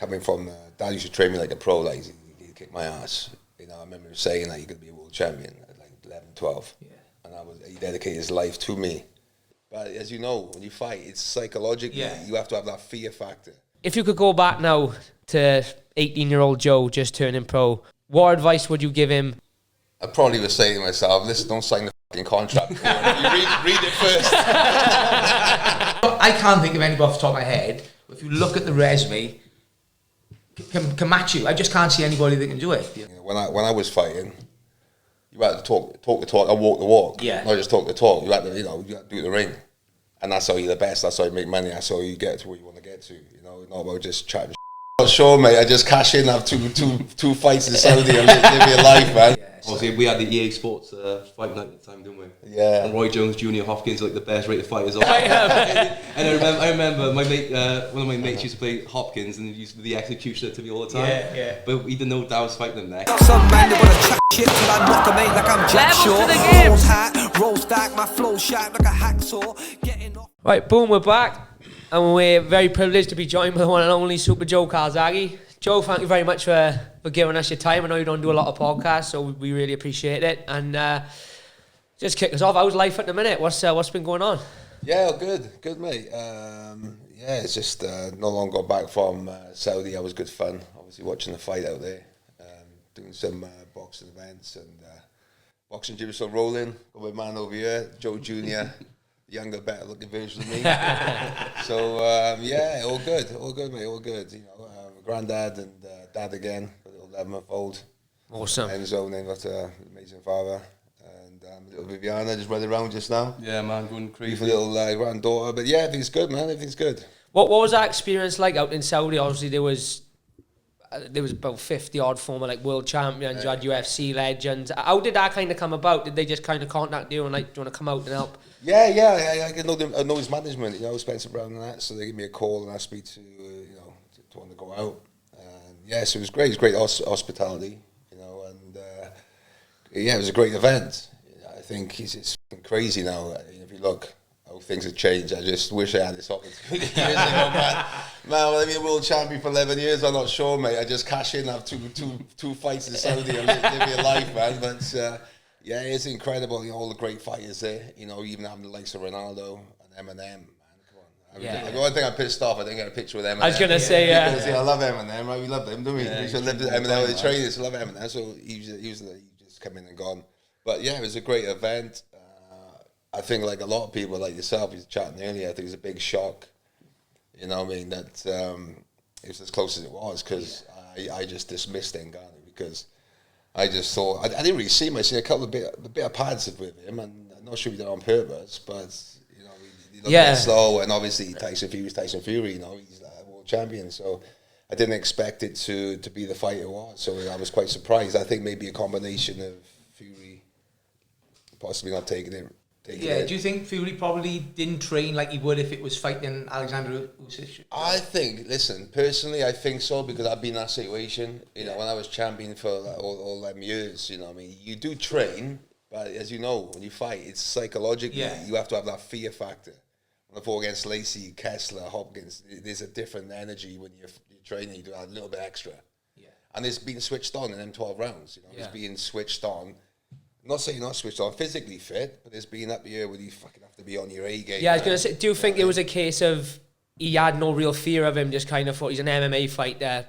coming from, Dad used to train me like a pro, like he'd kick my ass. You know, I remember him saying that you're going to be a world champion at like 11, 12. Yeah. And he dedicated his life to me. But as you know, when you fight, it's psychologically, you have to have that fear factor. If you could go back now to 18-year-old Joe just turning pro, what advice would you give him? I'd probably would say to myself, listen, don't sign the fucking contract. You read it first. I can't think of anybody off the top of my head. If you look at the resume, can match you. I just can't see anybody that can do it. You know, when I was fighting, you had to talk the talk and walk the walk. Yeah. Not just talk the talk. You had to, you had to do the ring. And that's how you're the best. That's how you make money. That's how you get to where you want to get to. You know, not about just chatting shit. Not sure, mate. I just cash in, have two fights in Saudi and live your life, man. Obviously, we had the EA Sports fight night at the time, didn't we? Yeah. And Roy Jones Jr. Hopkins are like the best rated fighters. And I remember my mate, one of my mates used to play Hopkins and he used to be the executioner to me all the time. Yeah. But we didn't know Dad was fighting him next. Some man they wanna chat shit till I knock a mate like I'm Jack Shaw. Roll hat, roll stack, my flow sharp like a hacksaw. Getting off. Right, boom, we're back. And we're very privileged to be joined by the one and only Super Joe Calzaghe. Joe, thank you very much for giving us your time. I know you don't do a lot of podcasts, so we really appreciate it. And just kick us off. How's life at the minute? What's been going on? Yeah, good, mate. It's just no long got back from Saudi. That was good fun. Obviously, watching the fight out there, doing some boxing events and boxing gyms are rolling. Got my man over here, Joe Jr. Younger, better looking version of me. So all good, mate, all good. You know, granddad and dad again, a little 11-month-old. Awesome. Enzo, named after an amazing father, and little Viviana just running around just now. Yeah, man, going crazy. For little granddaughter, but yeah, everything's good, man. Everything's good. What was that experience like out in Saudi? Obviously, there was about 50 odd former like world champions. You had UFC legends. How did that kind of come about? Did they just kind of contact you and like, do you want to come out and help? Yeah. I know them. I know his management. You know, Spencer Brown and that. So they give me a call and asked me to to want to go out. And so it was great. It was great hospitality. You know, and it was a great event. I think it's crazy now. If you look how things have changed, I just wish I had this opportunity years ago, man. Man, well, I've been a world champion for 11 years. I'm not sure, mate. I just cash in, have two fights in Saudi and live your life, man. But it's incredible. You know, all the great fighters there. You know, even having the likes of Ronaldo and Eminem. Man, come on. The one thing I'm pissed off, I didn't get a picture with Eminem. I was gonna say, Because, I love Eminem. Right? We love him, don't we? We should live Eminem with the trainers. Love Eminem. So he just come in and gone. But yeah, it was a great event. I think like a lot of people like yourself, you were chatting earlier, I think it was a big shock. You know what I mean? That it was as close as it was because I just dismissed Ngannou because I just thought, I didn't really see him. I seen a couple of bit of pads with him and I'm not sure he did it on purpose, but you know, he looked a bit slow and obviously Tyson Fury, you know, he's a world champion. So I didn't expect it to be the fight it was. So I was quite surprised. I think maybe a combination of Fury possibly not taking it. Do you think Fury probably didn't train like he would if it was fighting Alexander Usyk? I think, listen, personally, I think so because I've been in that situation. You know, when I was champion for all them years, you know, I mean, you do train, but as you know, when you fight, it's psychologically. Yeah. You have to have that fear factor. When I fought against Lacy, Kessler, Hopkins, there's a different energy when you're training. You do a little bit extra. Yeah. And it's been switched on in them 12 rounds. You know, it's being switched on. Not saying you're not switched on, physically fit, but there's been up here where you fucking have to be on your A game. Yeah, I was going to say, do you think it was a case of he had no real fear of him, just kind of thought he's an MMA fighter?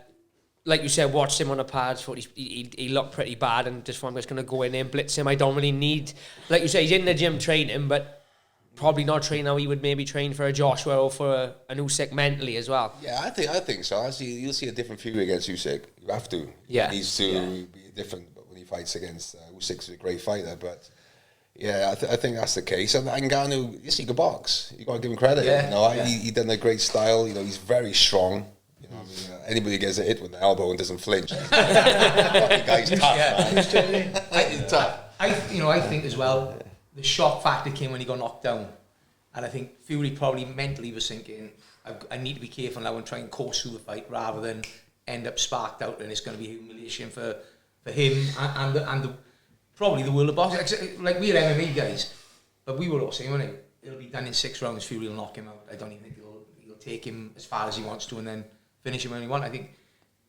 Like you said, watched him on the pads, thought he looked pretty bad and just thought I'm just going to go in there and blitz him. I don't really need, like you say, he's in the gym training, but probably not training how he would maybe train for a Joshua or for an Usyk mentally as well. Yeah, I think so. You'll see a different Fury against Usyk. You have to. Yeah. He needs to be different. He fights against Usyk's a great fighter, but yeah, I think that's the case. And Ngannou, yes, he can box. You got to give him credit. You know, he done a great style. You know, he's very strong. You know, I mean, anybody gets a hit with the elbow and doesn't flinch. The guy's tough, man. He's tough. I think as well, the shock factor came when he got knocked down, and I think Fury probably mentally was thinking, I need to be careful now and try and course through the fight rather than end up sparked out and it's going to be humiliation for him and probably the world of boxing. Like we're MMA guys, but we were all saying, it'll be done in 6 rounds. Fury will knock him out. I don't even think he'll take him as far as he wants to and then finish him when he wants. I think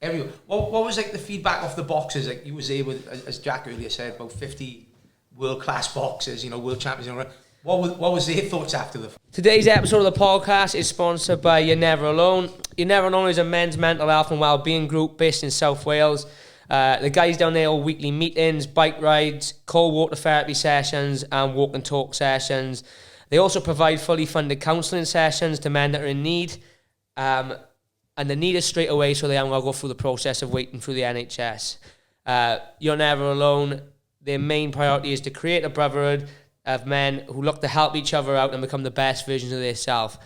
everyone. What was like the feedback off the boxers? Like you was there with, as Jack earlier said, about 50 world-class boxers, you know, world champions. What was their thoughts after the fight? Today's episode of the podcast is sponsored by You're Never Alone. You're Never Alone is a men's mental health and wellbeing group based in South Wales. The guys down there hold weekly meetings, bike rides, cold water therapy sessions and walk and talk sessions. They also provide fully funded counselling sessions to men that are in need. And the need is straight away, so they haven't got to go through the process of waiting through the NHS. You're Never Alone. Their main priority is to create a brotherhood of men who look to help each other out and become the best versions of themselves.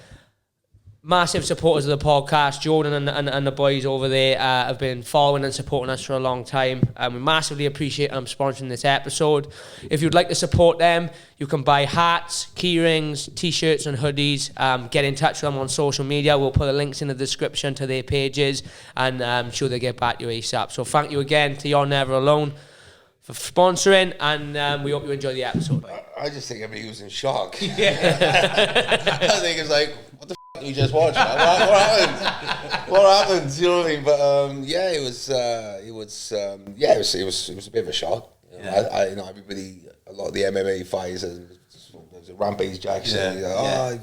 Massive supporters of the podcast. Jordan and the boys over there have been following and supporting us for a long time. We massively appreciate them sponsoring this episode. If you'd like to support them, you can buy hats, key rings, t-shirts and hoodies. Get in touch with them on social media. We'll put the links in the description to their pages, and I'm sure they'll get back to you ASAP. So thank you again to You're Never Alone for sponsoring, and we hope you enjoy the episode. I just think everybody was in shock. Yeah. I think it's like, what the f*** you just watched? Man? What happened? What happened? You know what I mean? But yeah, it was a bit of a shock. You know, everybody, a lot of the MMA fighters, there was a Rampage Jackson. Yeah.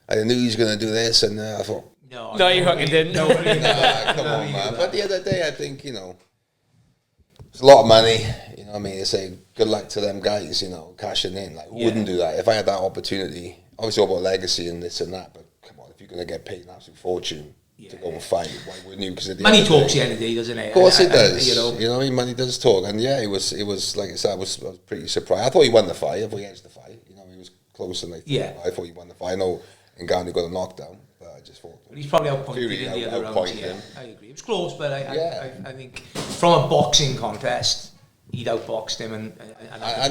I knew he was going to do this, and I thought, no, you fucking didn't. Nah, come on, man. But the other day, I think, you know, it's a lot of money, you know what I mean? They say good luck to them guys, you know, cashing in. Like, who wouldn't do that? If I had that opportunity, obviously all about legacy and this and that, but come on, if you're going to get paid an absolute fortune to go and fight, why wouldn't you? Because money talks the end of the day, doesn't it? Of course it does. You know what I mean? Money does talk. And yeah, it was like I said, I was pretty surprised. I thought he won the fight. I thought he edged the fight. You know, he was close and I thought he won the fight. I know Ngannou got a knockdown. I just thought he's probably outpointed in the other rounds. Yeah, I agree. It was close, but I think from a boxing contest, he'd outboxed him. And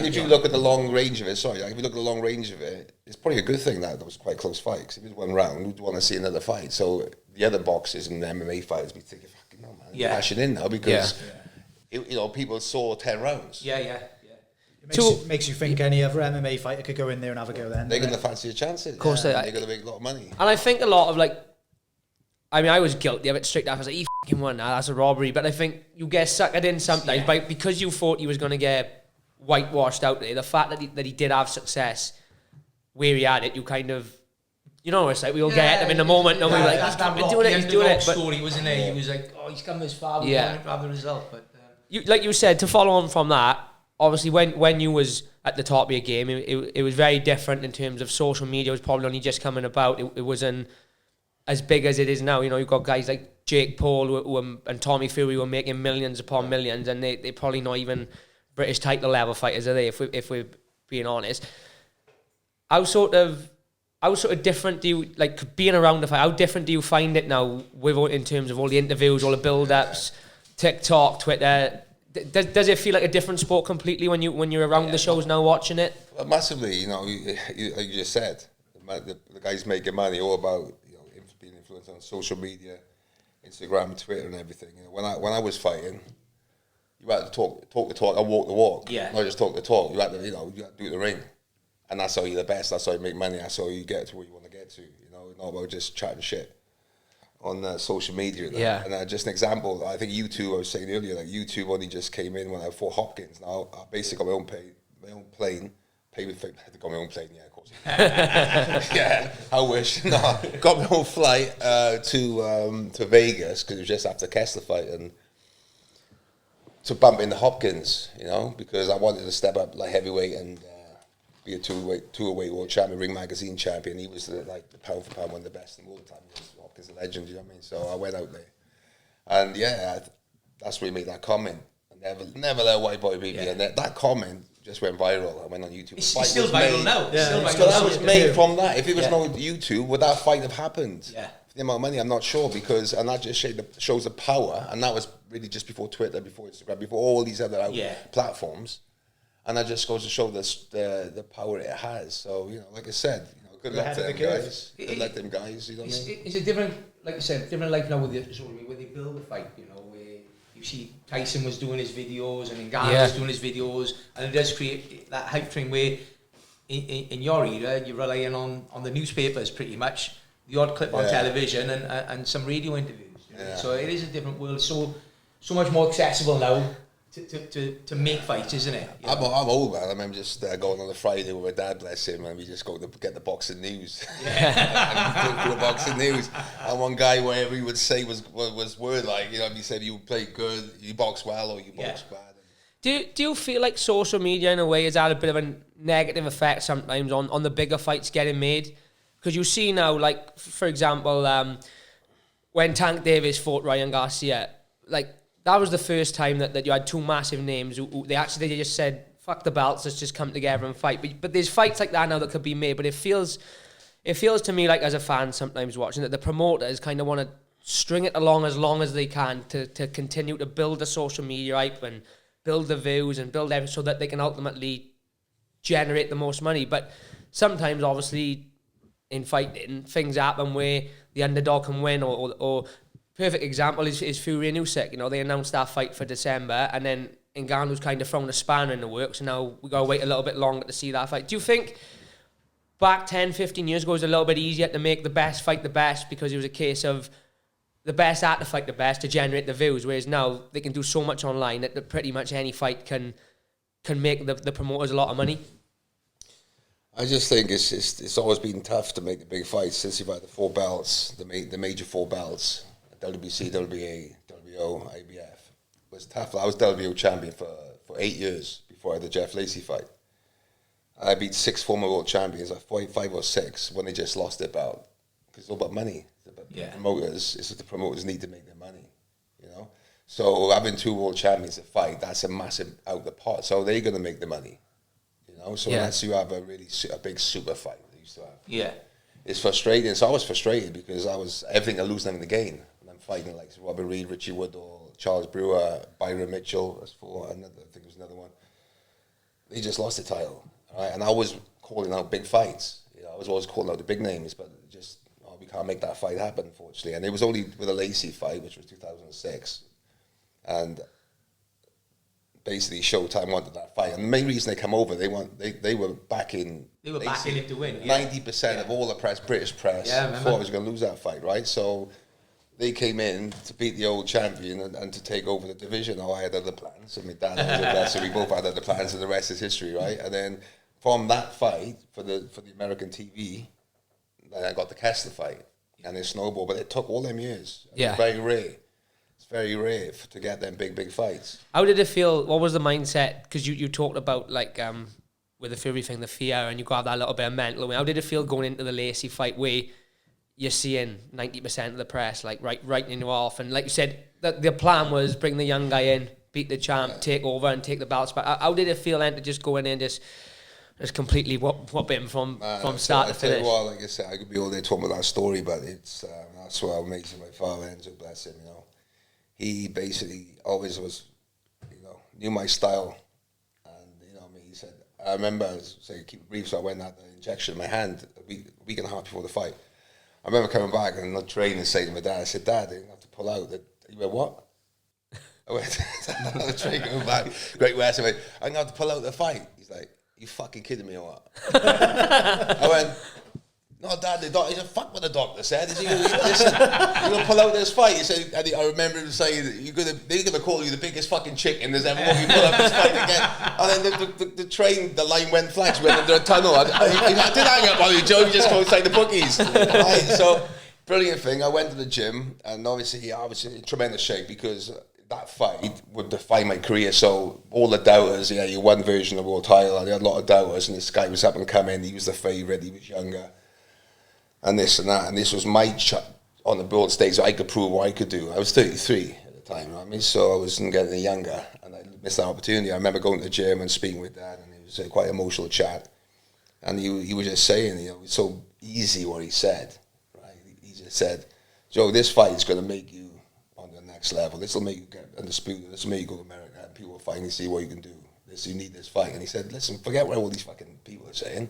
if you look at the long range of it, if you look at the long range of it, it's probably a good thing that was quite a close fight. Because if it was one round, we'd want to see another fight. So the other boxers and the MMA fighters be thinking, "Fucking no, man, cashing in now," because you know, people saw 10 rounds. It makes you think any other MMA fighter could go in there and have a go then. They're going to fancy your chances. Of course they're going to make a lot of money. And I think a lot of I was guilty of it straight after. I was like, he fucking won, that's a robbery. But I think you get suckered in sometimes because you thought he was going to get whitewashed out there. The fact that he did have success where he had it, you kind of, you know, it's like we all get him in the moment and we were like, he's doing it, he's doing it. But story, wasn't it? He was like, oh, he's come this far, we want to have the result. But like you said, to follow on from that, obviously when you was at the top of your game, it was very different in terms of social media. It was probably only just coming about. It wasn't as big as it is now. You know, you've got guys like Jake Paul and Tommy Fury who are making millions upon millions, and they're probably not even British title level fighters, are they? If we're being honest, how sort of different do you, like, being around the fight, how different do you find it now in terms of all the interviews, all the build-ups, TikTok, Twitter? Does it feel like a different sport completely when you're around the shows now watching it? Well, massively, you know, like you just said, the guys making money all about, you know, being influenced on social media, Instagram, Twitter, and everything. You know, when I was fighting, you had to talk the talk, and walk the walk. Yeah. Not just talk the talk. You had to do the ring, and that's how you're the best. That's how you make money. That's how you get to where you want to get to. You know, not about just chatting shit on social media. And just an example, I think YouTube, I was saying earlier, like YouTube only just came in when I fought Hopkins. Now I basically got my own plane, paid with, I had to go on my own plane, yeah, of course. Yeah, I wish. No, got my own flight to Vegas, because it was just after Kessler fight, and to bump into Hopkins, you know, because I wanted to step up like heavyweight and be a two-weight world champion, Ring Magazine champion. He was the pound for pound one of the best in the world at the time. Hopkins a legend, you know what I mean? So I went out there, and that's where he made that comment. Never let a white boy beat me. And that comment just went viral. I went on YouTube. It's still viral now. Yeah. So that was made from that. If it was no YouTube, would that fight have happened? Yeah. For the amount of money, I'm not sure, and that just shows the power. And that was really just before Twitter, before Instagram, before all these other platforms. And that just goes to show the power it has. So, you know, like I said, you know, good luck to them guys. Good luck to them guys, you know what I mean? It's a different, like you said, different life now with where they build the fight, you know, where you see Tyson was doing his videos and Ngannou was doing his videos, and it does create that hype train where in your era, you're relying on the newspapers pretty much, the odd clip on television and some radio interviews. Yeah. So it is a different world. So much more accessible now to make fights, isn't it? I'm old, man. I remember just going on a Friday with my dad, bless him, and we just go to get the boxing news. Yeah. the boxing news. And one guy, whatever he would say was word like, you know, he said you play good, you box well, or you box bad. Do you feel like social media in a way has had a bit of a negative effect sometimes on the bigger fights getting made? Because you see now, like, for example, when Tank Davis fought Ryan Garcia, like, that was the first time that you had two massive names who they just said, fuck the belts, let's just come together and fight. But there's fights like that now that could be made, but it feels to me like, as a fan sometimes watching, that the promoters kind of want to string it along as they can to continue to build the social media hype and build the views and build everything so that they can ultimately generate the most money. But sometimes, obviously, in fighting, things happen where the underdog can win, or perfect example is Fury and Usyk. You know, they announced that fight for December, and then Ngannou's kind of thrown a spanner in the works, and now we got to wait a little bit longer to see that fight. Do you think back 10, 15 years ago it was a little bit easier to make the best fight the best because it was a case of the best had to fight the best to generate the views, whereas now they can do so much online that pretty much any fight can make the promoters a lot of money? I just think it's always been tough to make the big fights since you've had the four belts, the major four belts, WBC, WBA, WBO, IBF. It was tough. I was WBO champion for 8 years before I had the Jeff Lacy fight. I beat 6 former world champions, like 5 or 6, when they just lost their belt. Because it's all about money. It's about promoters. It's that the promoters need to make their money, you know? So having 2 world champions to fight, that's a massive out the pot. So they're going to make the money, you know? So unless you have a big super fight they used to have. Yeah. It's frustrating. So I was frustrated because I was everything I lose, nothing to gain. And I'm fighting like Robert Reed, Richie Woodall, Charles Brewer, Byron Mitchell. That's for another. I think it was another one. They just lost the title, right? And I was calling out big fights. You know, I was always calling out the big names, but just we can't make that fight happen, unfortunately. And it was only with a Lacy fight, which was 2006, and basically Showtime wanted that fight. And the main reason they come over, they were backing. They were backing it to win. 90% of all the press, British press, thought I was going to lose that fight, right? So they came in to beat the old champion and to take over the division. Oh, I had other plans. I mean, Dan was a wrestler. We both had other plans, and the rest is history, right? And then from that fight for the American TV, then I got the Kessler fight, and it snowballed. But it took all them years. It's very rare. It's very rare to get them big fights. How did it feel? What was the mindset? Because you talked about like with the Fury thing, the fear, and you got that little bit of mental. How did it feel going into the Lacy fight where you're seeing 90% of the press like writing you off, and like you said, the plan was bring the young guy in, beat the champ, take over, and take the belts back. How did it feel then to just go in and just completely whoop him from start to finish? Well, like I said, I could be all day talking about that story, but it's that's what amazing my father ends up, bless him. You know, he basically always was, you know, knew my style, and you know, he said, I remember saying keep it brief, so I went and had the injection in my hand a week and a half before the fight. I remember coming back and not training and saying to my dad, I said, Dad, you have to pull out. He went, what? I went, the train coming back, Great West, I went, I'm going to have to pull out the fight. He's like, you fucking kidding me or what? I went, no, Dad, the doctor, he said, fuck what the doctor said. He said, listen, you're going to pull out this fight. He said, and I remember him saying, they're going to call you the biggest fucking chicken there's ever been. You pull out this fight again. And then the train, the line went flat. We went under a tunnel. I did hang up on you, Joe. You just go inside the bookies. Right, so, brilliant thing. I went to the gym, and obviously I was in tremendous shape because that fight would define my career. So all the doubters, you won version of the world title, and they had a lot of doubters, and this guy was up and coming. He was the favourite. He was younger. And this and that, and this was my on the broad stage, so I could prove what I could do. I was 33 at the time, you know what I mean? So I wasn't getting any younger, and I missed that opportunity. I remember going to the gym and speaking with Dad, and it was quite an emotional chat. And he was just saying, you know, it's so easy what he said, right? He just said, Joe, this fight is going to make you on the next level. This will make you get undisputed. This will make you go to America, and people will finally see what you can do. You need this fight. And he said, listen, forget what all these fucking people are saying.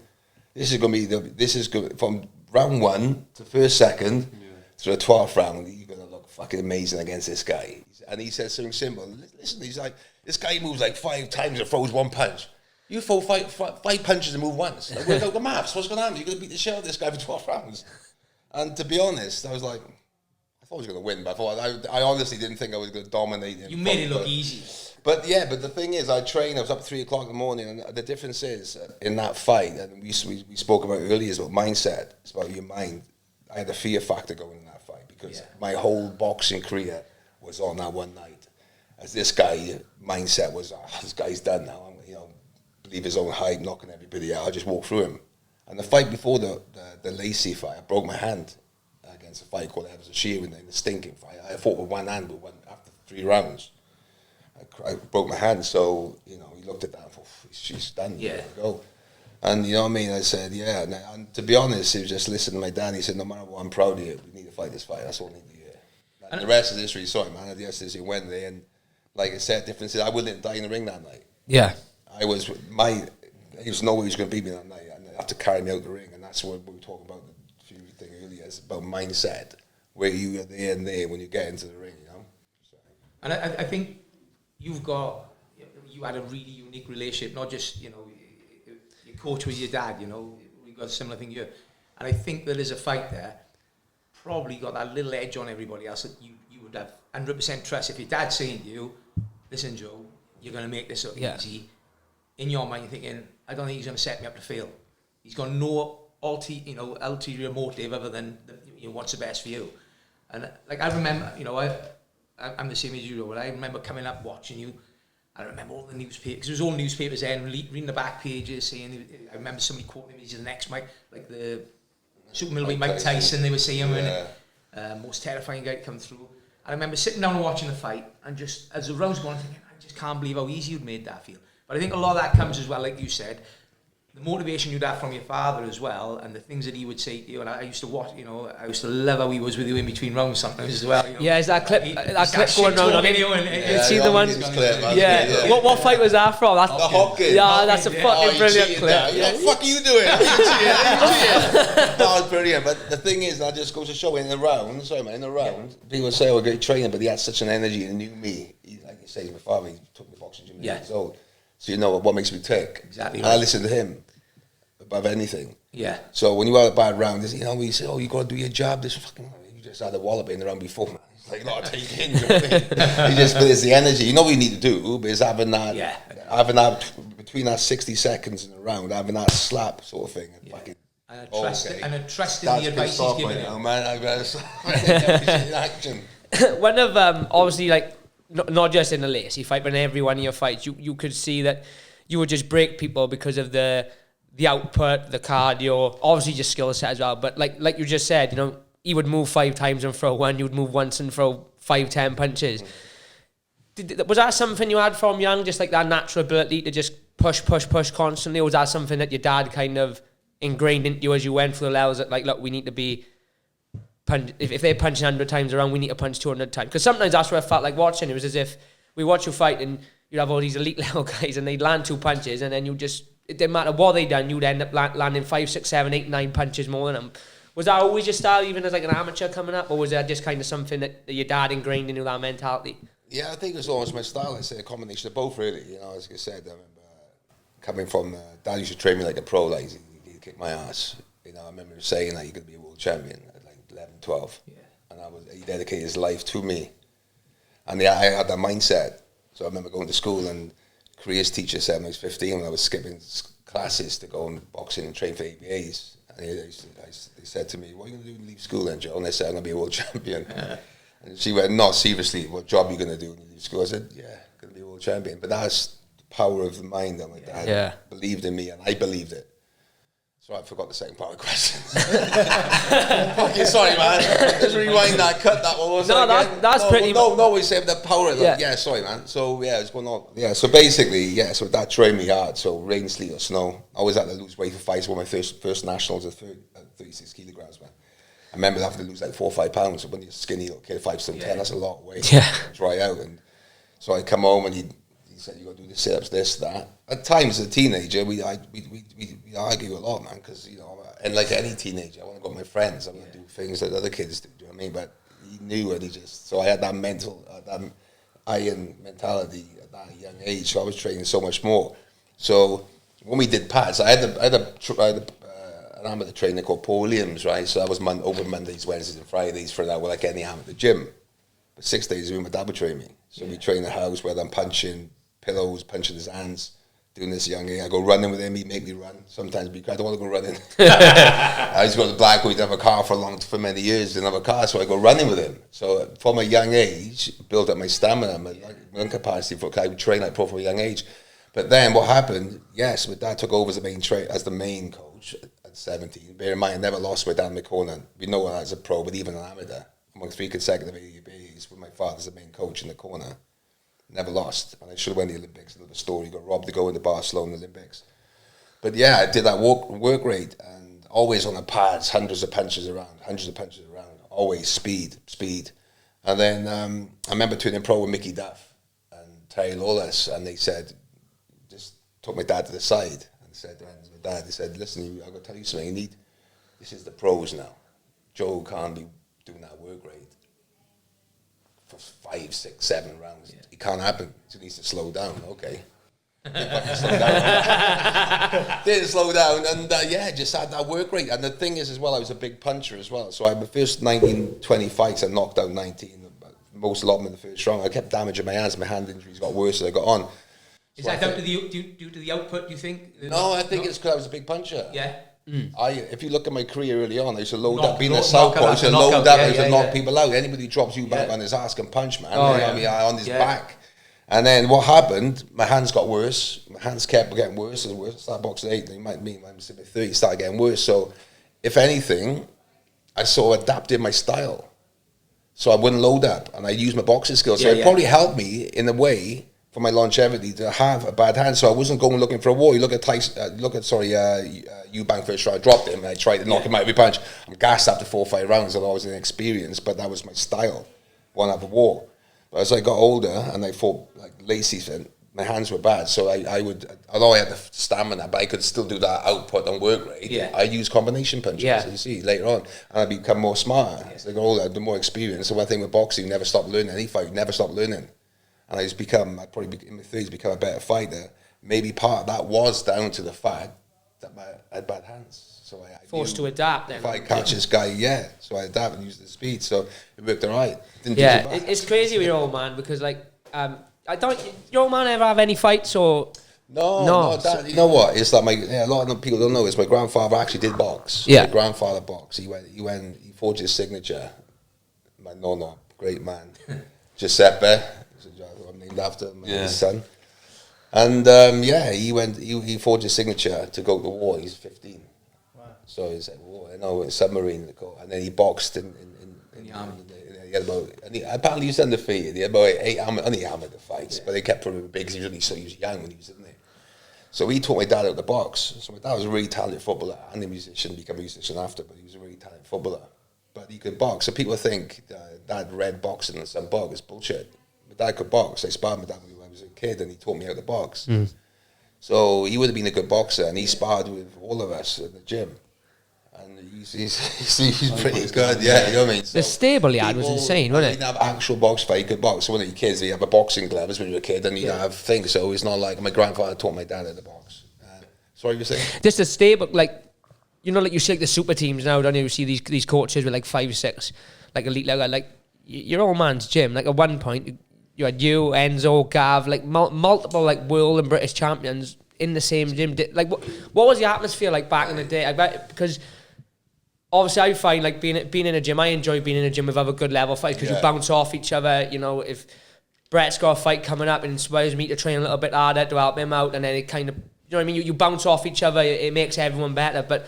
This is going to be from round 1 to first second to the 12th round. You're going to look fucking amazing against this guy. And he said something simple. Listen, he's like, this guy moves like 5 times and throws 1 punch. You throw 5 punches and move once. Like, work out the maths. What's going to happen? You're going to beat the shit out of this guy for 12 rounds. And to be honest, I thought I was going to win, but I honestly didn't think I was going to dominate him. You made it look easy. But the thing is, I was up at 3 o'clock in the morning, and the difference is, in that fight, and we spoke about earlier, is about mindset. It's about your mind. I had a fear factor going in that fight, because my whole boxing career was on that one night. As this guy, mindset was, this guy's done now. Believe his own hype, knocking everybody out. I just walked through him. And the fight before the Lacy fight, I broke my hand against a fight called Evans and Shear in the stinking fight. I fought with one hand, but after 3 rounds, I broke my hand. So, he looked at that and thought, she's done. Yeah. Go. And you know what I mean? I said, yeah. And to be honest, he was just listening to my dad. He said, no matter what, I'm proud of you. We need to fight this fight. That's all we need to hear. And the rest of this history, sorry, man. The rest of this, he went there. And like I said, difference is I wouldn't die in the ring that night. Yeah. There was no way he was going to beat me that night, and they have to carry me out the ring, and that's what we were talking about the few thing earlier. It's about mindset, where you are there and there when you get into the ring, So. And I think you had a really unique relationship, not just your coach with your dad. We got a similar thing here, and I think there is a fight there. Probably got that little edge on everybody else that you would have 100% trust if your dad's saying to you, "Listen, Joe, you're going to make this look easy." In your mind, you're thinking, I don't think he's going to set me up to fail. He's got no ulterior motive other than what's the best for you. And like I remember, I'm the same as you, but I remember coming up watching you. I remember all the newspapers, because it was all newspapers then, reading the back pages, saying, I remember somebody quoting him, he's the next Mike, like the super middleweight Mike Tyson, they were saying, most terrifying guy to come through. I remember sitting down and watching the fight, and just as the rounds going, thinking, I just can't believe how easy you'd made that feel. But I think a lot of that comes as well, like you said, the motivation you'd have from your father as well, and the things that he would say to you. And I used to watch, I used to love how he was with you in between rounds sometimes as well. Yeah, is that clip going round on him? You see the one? Yeah. What fight was that from? That's the Hopkins. Yeah, that's a fucking brilliant clip. What the fuck are you doing? That was brilliant. But the thing is, that just goes to show in the round, people say, great training, but he had such an energy and knew me. Like you say, my father, he took me boxing gym when he was old. So what makes me tick. Exactly. And I listen to him above anything. Yeah. So when you have a bad round, we say, you got to do your job. This fucking, you just had a wallop in the round before, man. It's like, not take in, you know what I mean? But it's the energy. You know what you need to do, but it's having that, between that 60 seconds in the round, having that slap sort of thing. And fucking, and a trust in the advice he's giving you. Man, I better action. One of, obviously, like, not just in the Lacy fight, but in every one of your fights, you could see that you would just break people because of the output, the cardio, obviously just skill set as well. But like you just said, he would move 5 times and throw one, you would move once and throw 5-10 punches. Was that something you had from young, just like that natural ability to just push constantly, or was that something that your dad kind of ingrained into you as you went through the levels that, like, look, we need to be... If they're punching 100 times around, we need to punch 200 times. Because sometimes that's what I felt like watching. It was as if we watch you fight and you'd have all these elite level guys and they'd land 2 punches and then it didn't matter what they done, you'd end up landing 5, 6, 7, 8, 9 punches more than them. Was that always your style, even as like an amateur coming up, or was that just kind of something that your dad ingrained into that mentality? Yeah, I think it was almost my style. I say a combination of both, really. As I said, I remember coming from, Dad used to train me like a pro, like he'd kick my ass. I remember saying that you're going to be a world champion. 11, 12, and he dedicated his life to me, and I had that mindset. So I remember going to school, and careers teacher said when I was 15, when I was skipping classes to go and boxing and train for ABAs, and they said to me, "What are you going to do when you leave school then, Joe?" And I said, "I'm going to be a world champion." And she went, "No, seriously, what job are you going to do when you leave school?" I said, "Yeah, going to be a world champion." But that's the power of the mind that my dad believed in me, and I believed it. Sorry, I forgot the second part of the question. Fucking sorry, man. Just rewind that, cut that one. That's pretty... No, we said the power of it. Yeah, sorry, man. So, it's going on. Yeah, so basically, so that trained me hard. So, rain, sleet or snow. I always had to lose weight for fights. One of my first nationals at 36 kilograms, man. I remember having to lose like 4 or 5 pounds. So when you're skinny little kid, 5 to 10, that's a lot of weight. Yeah. Dry out. And so I come home and he said, "You got to do the sit-ups, this, that." At times, as a teenager, we argue a lot, man, because, and like any teenager, I want to go with my friends. I want to do things that other kids do, you know what I mean? But he knew, and so I had that that iron mentality at that young age, so I was training so much more. So when we did pads, I had a an amateur trainer called Paul Williams, right? So that was open Mondays, Wednesdays and Fridays for an hour like any amateur gym. But 6 days a week, my dad would train me. So we train in the house where I'm punching pillows, punching his hands, doing this young age. I go running with him, he'd make me run. Sometimes I don't want to go running. I used to go to Blackpool, he'd have a car for many years, didn't have a car, so I go running with him. So from a young age, built up my stamina, my lung capacity I would train like pro from a young age. But then what happened, yes, my dad took over as the main coach at 17. Bear in mind, I never lost my dad in my corner. We know that as a pro, but even an amateur. Among 3 consecutive AUBs with my father as the main coach in the corner. Never lost. And I should have won the Olympics. Another story. Got robbed to go into Barcelona Olympics. But yeah, I did that work rate and always on the pads, hundreds of punches around. Always speed. And then I remember turning pro with Mickey Duff and Terry Lawless, and they said, just took my dad to the side and said, they said, listen, I've got to tell you something. This is the pros now. Joe can't be doing that work rate for 5, 6, 7 rounds. It can't happen. He needs to slow down. Okay. Didn't slow down, and just had that work rate. And the thing is, as well, I was a big puncher as well. So I had my first 19, 20 fights, I knocked out 19, a lot of them in the first round. I kept damaging my hands. My hand injuries got worse as I got on. Is that down to due to the output, do you think? No, I think it's because I was a big puncher. Yeah. If you look at my career early on, I used to load up, being a southpaw, I used to load up, I used to knock people out. Anybody who drops you back on his ass can punch, man. On his back. And then what happened, my hands got worse. My hands kept getting worse and worse. I started boxing at 8, and I'm 30, started getting worse. So, if anything, I sort of adapted my style. So I wouldn't load up, and I used my boxing skills. So it probably helped me in a way for my longevity to have a bad hand. So I wasn't going looking for a war. You look at Eubank first round, I dropped him, and I tried to knock him out every punch. I'm gassed after 4 or 5 rounds, and I was inexperienced, but that was my style. One have a war. But as I got older and I fought like Lacy, my hands were bad. So I would, although I had the stamina, but I could still do that output and work rate. Yeah. I use combination punches, as you see, later on. And I become more smarter. As I got older, I had more experience. So one thing with boxing, you never stop learning. Any fight, you never stop learning. And I'd probably in my 30s become a better fighter. Maybe part of that was down to the fact that I had bad hands. So I forced to adapt then. If I catch this guy, so I adapt and use the speed. So it worked all right. It's crazy with your old man because your old man ever have any fights or? No. You know what? It's like a lot of people don't know this. My grandfather actually did box. Yeah. My grandfather boxed. He forged his signature. My nonna, great man, Giuseppe. I'm named after his son. And he forged his signature to go to war. He's 15. So he said, submarine, and then he boxed in the army. He had apparently he was undefeated. He had about 8 amateur fights, but they kept him big because he was young when he was in there. So he taught my dad how to box. So my dad was a really talented footballer and a musician, became a musician after, but he was a really talented footballer. But he could box. So people think Dad read boxing and some bug. It's bullshit. My dad could box. I sparred my dad when I was a kid, and he taught me how to box. So he would have been a good boxer, and he sparred with all of us in the gym. And he's pretty good, you know what I mean? So the stable he had was insane, wasn't it? He didn't have actual box fight, he could box. So when you were kids, you have a boxing gloves when you were a kid, and you have things. So it's not like my grandfather taught my dad how to box. Sorry, you were saying? Just a stable, like you see like the super teams now, don't you? You see these coaches with like 5 or 6, like elite level, like your old man's gym. Like at one point, you had Enzo, Gav, like multiple like world and British champions in the same gym. Like what was the atmosphere like back in the day? I bet because. Obviously, I find like being in a gym. I enjoy being in a gym with other good level fights because you bounce off each other. You know, if Brett's got a fight coming up, it inspires me to train a little bit harder to help him out, and then it kind of, you know what I mean. You bounce off each other. It makes everyone better. But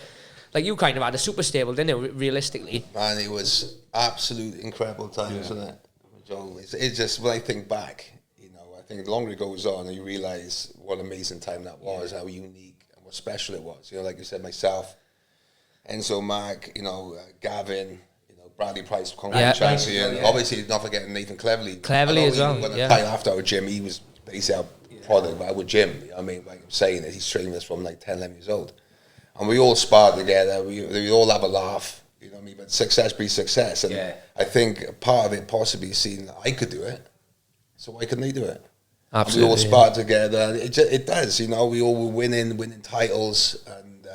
like you kind of had a super stable, didn't you? Realistically, man, it was absolute incredible times, wasn't it? Joe, it's just when I think back, I think the longer it goes on, you realise what an amazing time that was, how unique and what special it was. Like you said, myself. Enzo Mack, Gavin, Bradley Price, champion. Obviously, not forgetting Nathan Cleverly. As well. When the time after our gym, he was basically our product of our gym. I mean, like I'm saying, that he's training us from like 10, 11 years old, and we all sparred together. We all have a laugh. You know what I mean? But success breeds success, and I think part of it possibly seeing that I could do it, so why couldn't they do it? Absolutely. And we all sparred together. It does. We all were winning titles, and.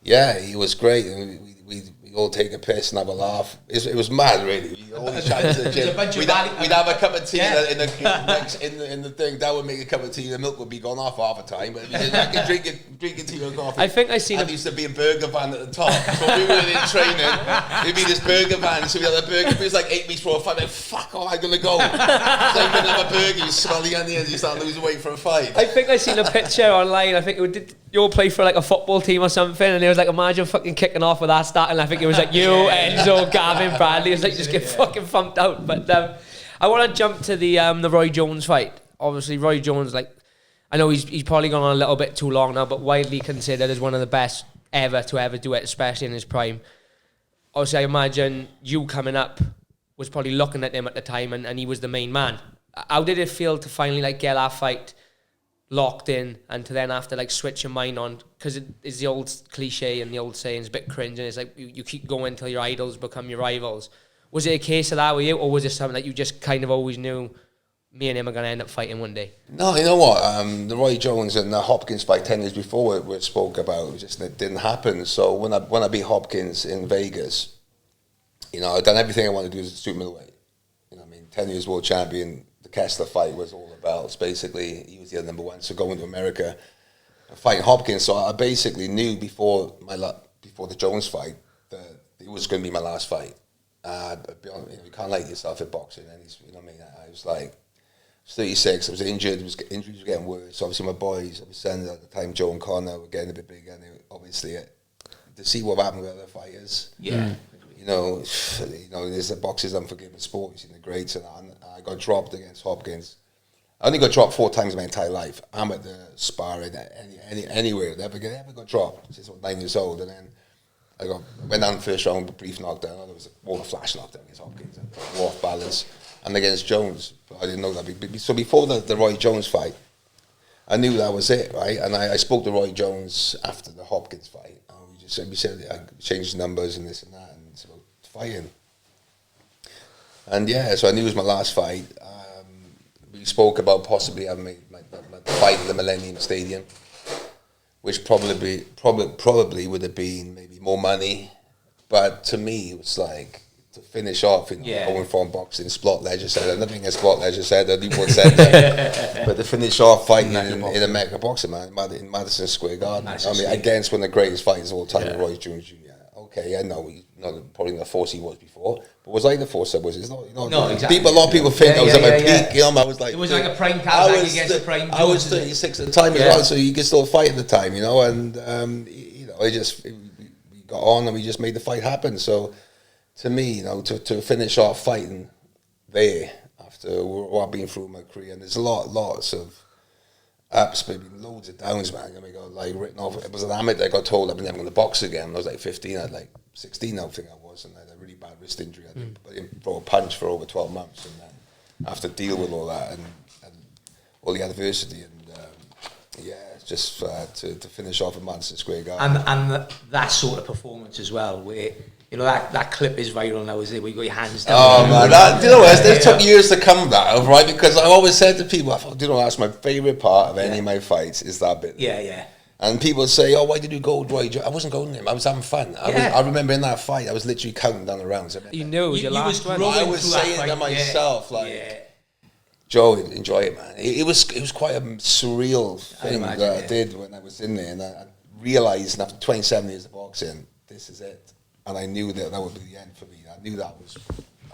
Yeah, he was great. And we all take a piss and have a laugh. It was mad, really. We all chatted to the gym. We'd have a cup of tea in the thing. That would make a cup of tea. The milk would be gone off half the time. But I could drink a tea or coffee. I think I seen. There used to be a burger van at the top. So when we were in training, there'd be this burger van. So we had a burger. It was like 8 weeks for a fight. Like, fuck, how am I gonna go? So I'm gonna have a burger. You smell the onions. You start losing weight for a fight. I think I seen a picture online. I think did you all play for like a football team or something, and it was like, imagine fucking kicking off with that start, and I think it was like you, Enzo, Gavin, Bradley. It was like just get fucking thumped out. But I want to jump to the Roy Jones fight. Obviously, Roy Jones, like, I know he's probably gone on a little bit too long now, but widely considered as one of the best ever to ever do it, especially in his prime. Obviously, I imagine you coming up was probably looking at him at the time, and he was the main man. How did it feel to finally like get that fight locked in, and to then after like switch your mind on, because it is the old cliche and the old saying, it's a bit cringe, and it's like you keep going until your idols become your rivals. Was it a case of that with you, or was it something that you just kind of always knew me and him are going to end up fighting one day? No, you know what, the Roy Jones and the Hopkins fight 10 years before we spoke about, it didn't happen. So when I beat Hopkins in Vegas, you know, I'd done everything I wanted to do as a super middleweight. You know what I mean, 10 years world champion. The Kessler fight was all the belts. Basically, he was the number one. So going to America and fighting Hopkins, so I basically knew before the Jones fight that it was going to be my last fight. But you you can't like yourself at boxing, and you know what I mean. I was like 36. I was injured. Injuries were getting worse. Obviously, my boys, my sons at the time, Joe and Connor, were getting a bit bigger. And obviously, to see what happened with other fighters, you know, there's a boxing's unforgiving sport. You've seen the greats, and I got dropped against Hopkins. I only got dropped 4 times in my entire life. I'm at the sparring anywhere. Never got dropped since I was 9 years old, and then I went down the first round with a brief knockdown. There was more a flash knockdown against Hopkins, more off balance, and against Jones. But I didn't know that. So before the Roy Jones fight, I knew that was it, right? And I spoke to Roy Jones after the Hopkins fight. We said I changed numbers and this and that, and it's about fighting. And yeah, so I knew it was my last fight. We spoke about possibly having my fight at the Millennium Stadium, which probably would have been maybe more money, but to me it was like to finish off in going from boxing, Splot Leisure Centre. Nothing against Splot Leisure Centre, Newport Centre, but to finish off fighting in America boxing, man, in Madison Square Garden. Against one of the greatest fighters of all time, Roy Jones Jr. Okay, I know he's probably not the force he was before, but was I the force I was? It's not, exactly. A lot of people think I was at my peak. You know, I was like, it was like a prime Calzaghe against a prime. I was 36 at the time as well, so you could still fight at the time, you know. And we got on and we just made the fight happen. So to me, you know, to finish off fighting there after what I've been through in my career, and there's lots of ups, maybe loads of downs, man. I got like written off. It was an amateur. I got told I've been never going to box again. I was like 15. I had like 16, I think I was, and I had a really bad wrist injury. I didn't throw a punch for over 12 months, and then I have to deal with all that and all the adversity. And just to finish off at Madison Square Garden. And that sort of performance as well, where you know that clip is viral now, is it? Where you got your hands down. Oh man, it took years to come that, right? Because I always said to people, that's my favourite part of any of my fights is that bit. Yeah. And people say, "Oh, why did you go Roy Jones?" I wasn't going to him. I was having fun. I remember in that fight, I was literally counting down the rounds. You knew it was your last one. I was saying to myself, Joe, enjoy it, man. It was quite a surreal thing that I did when I was in there, and I realised after 27 years of boxing, this is it. And I knew that would be the end for me. I knew I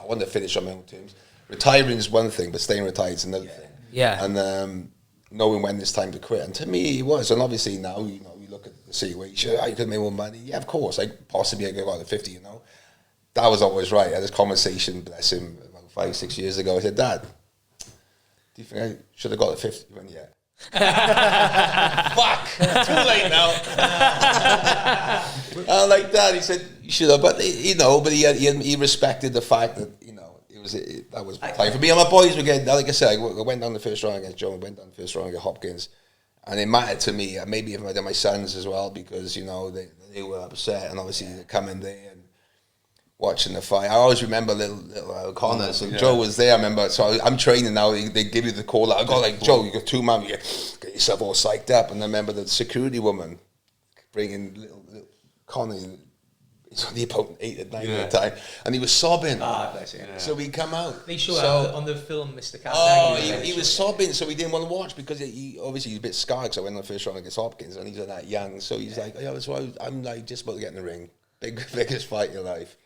wanted to finish on my own terms. Retiring is one thing, but staying retired is another thing. Yeah. And knowing when it's time to quit. And to me, it was. And obviously now, you know, you look at the situation, you could make more money. Yeah, of course. I go out at 50, you know. That was always right. I had this conversation, bless him, about 5-6 years ago. I said, Dad, do you think I should have got to 50? He went, yeah. Fuck, too late now. I like that. He said you should have, but he respected the fact that that was time for me. And my boys were getting, like I said, I went down the first round against Joe, went down the first round against Hopkins, and it mattered to me. Maybe even my sons as well, because they were upset, and obviously they come in there and watching the fight. I always remember little Connor. So Joe was there. I remember. So I'm training now. They give you the call out. I got like, Joe, you got 2 man. You get yourself all psyched up. And I remember the security woman bringing little Connie, he's on the opponent 8 at 9 at the time, and he was sobbing. Bless him. So we come out. They show that on the film, Mr. Calzaghe. He was sobbing, so we didn't want to watch because he obviously he's a bit scarred. So I went on the first round against Hopkins, and he's that young. So he's like, yeah, that's why I'm like just about to get in the ring, biggest fight in your life.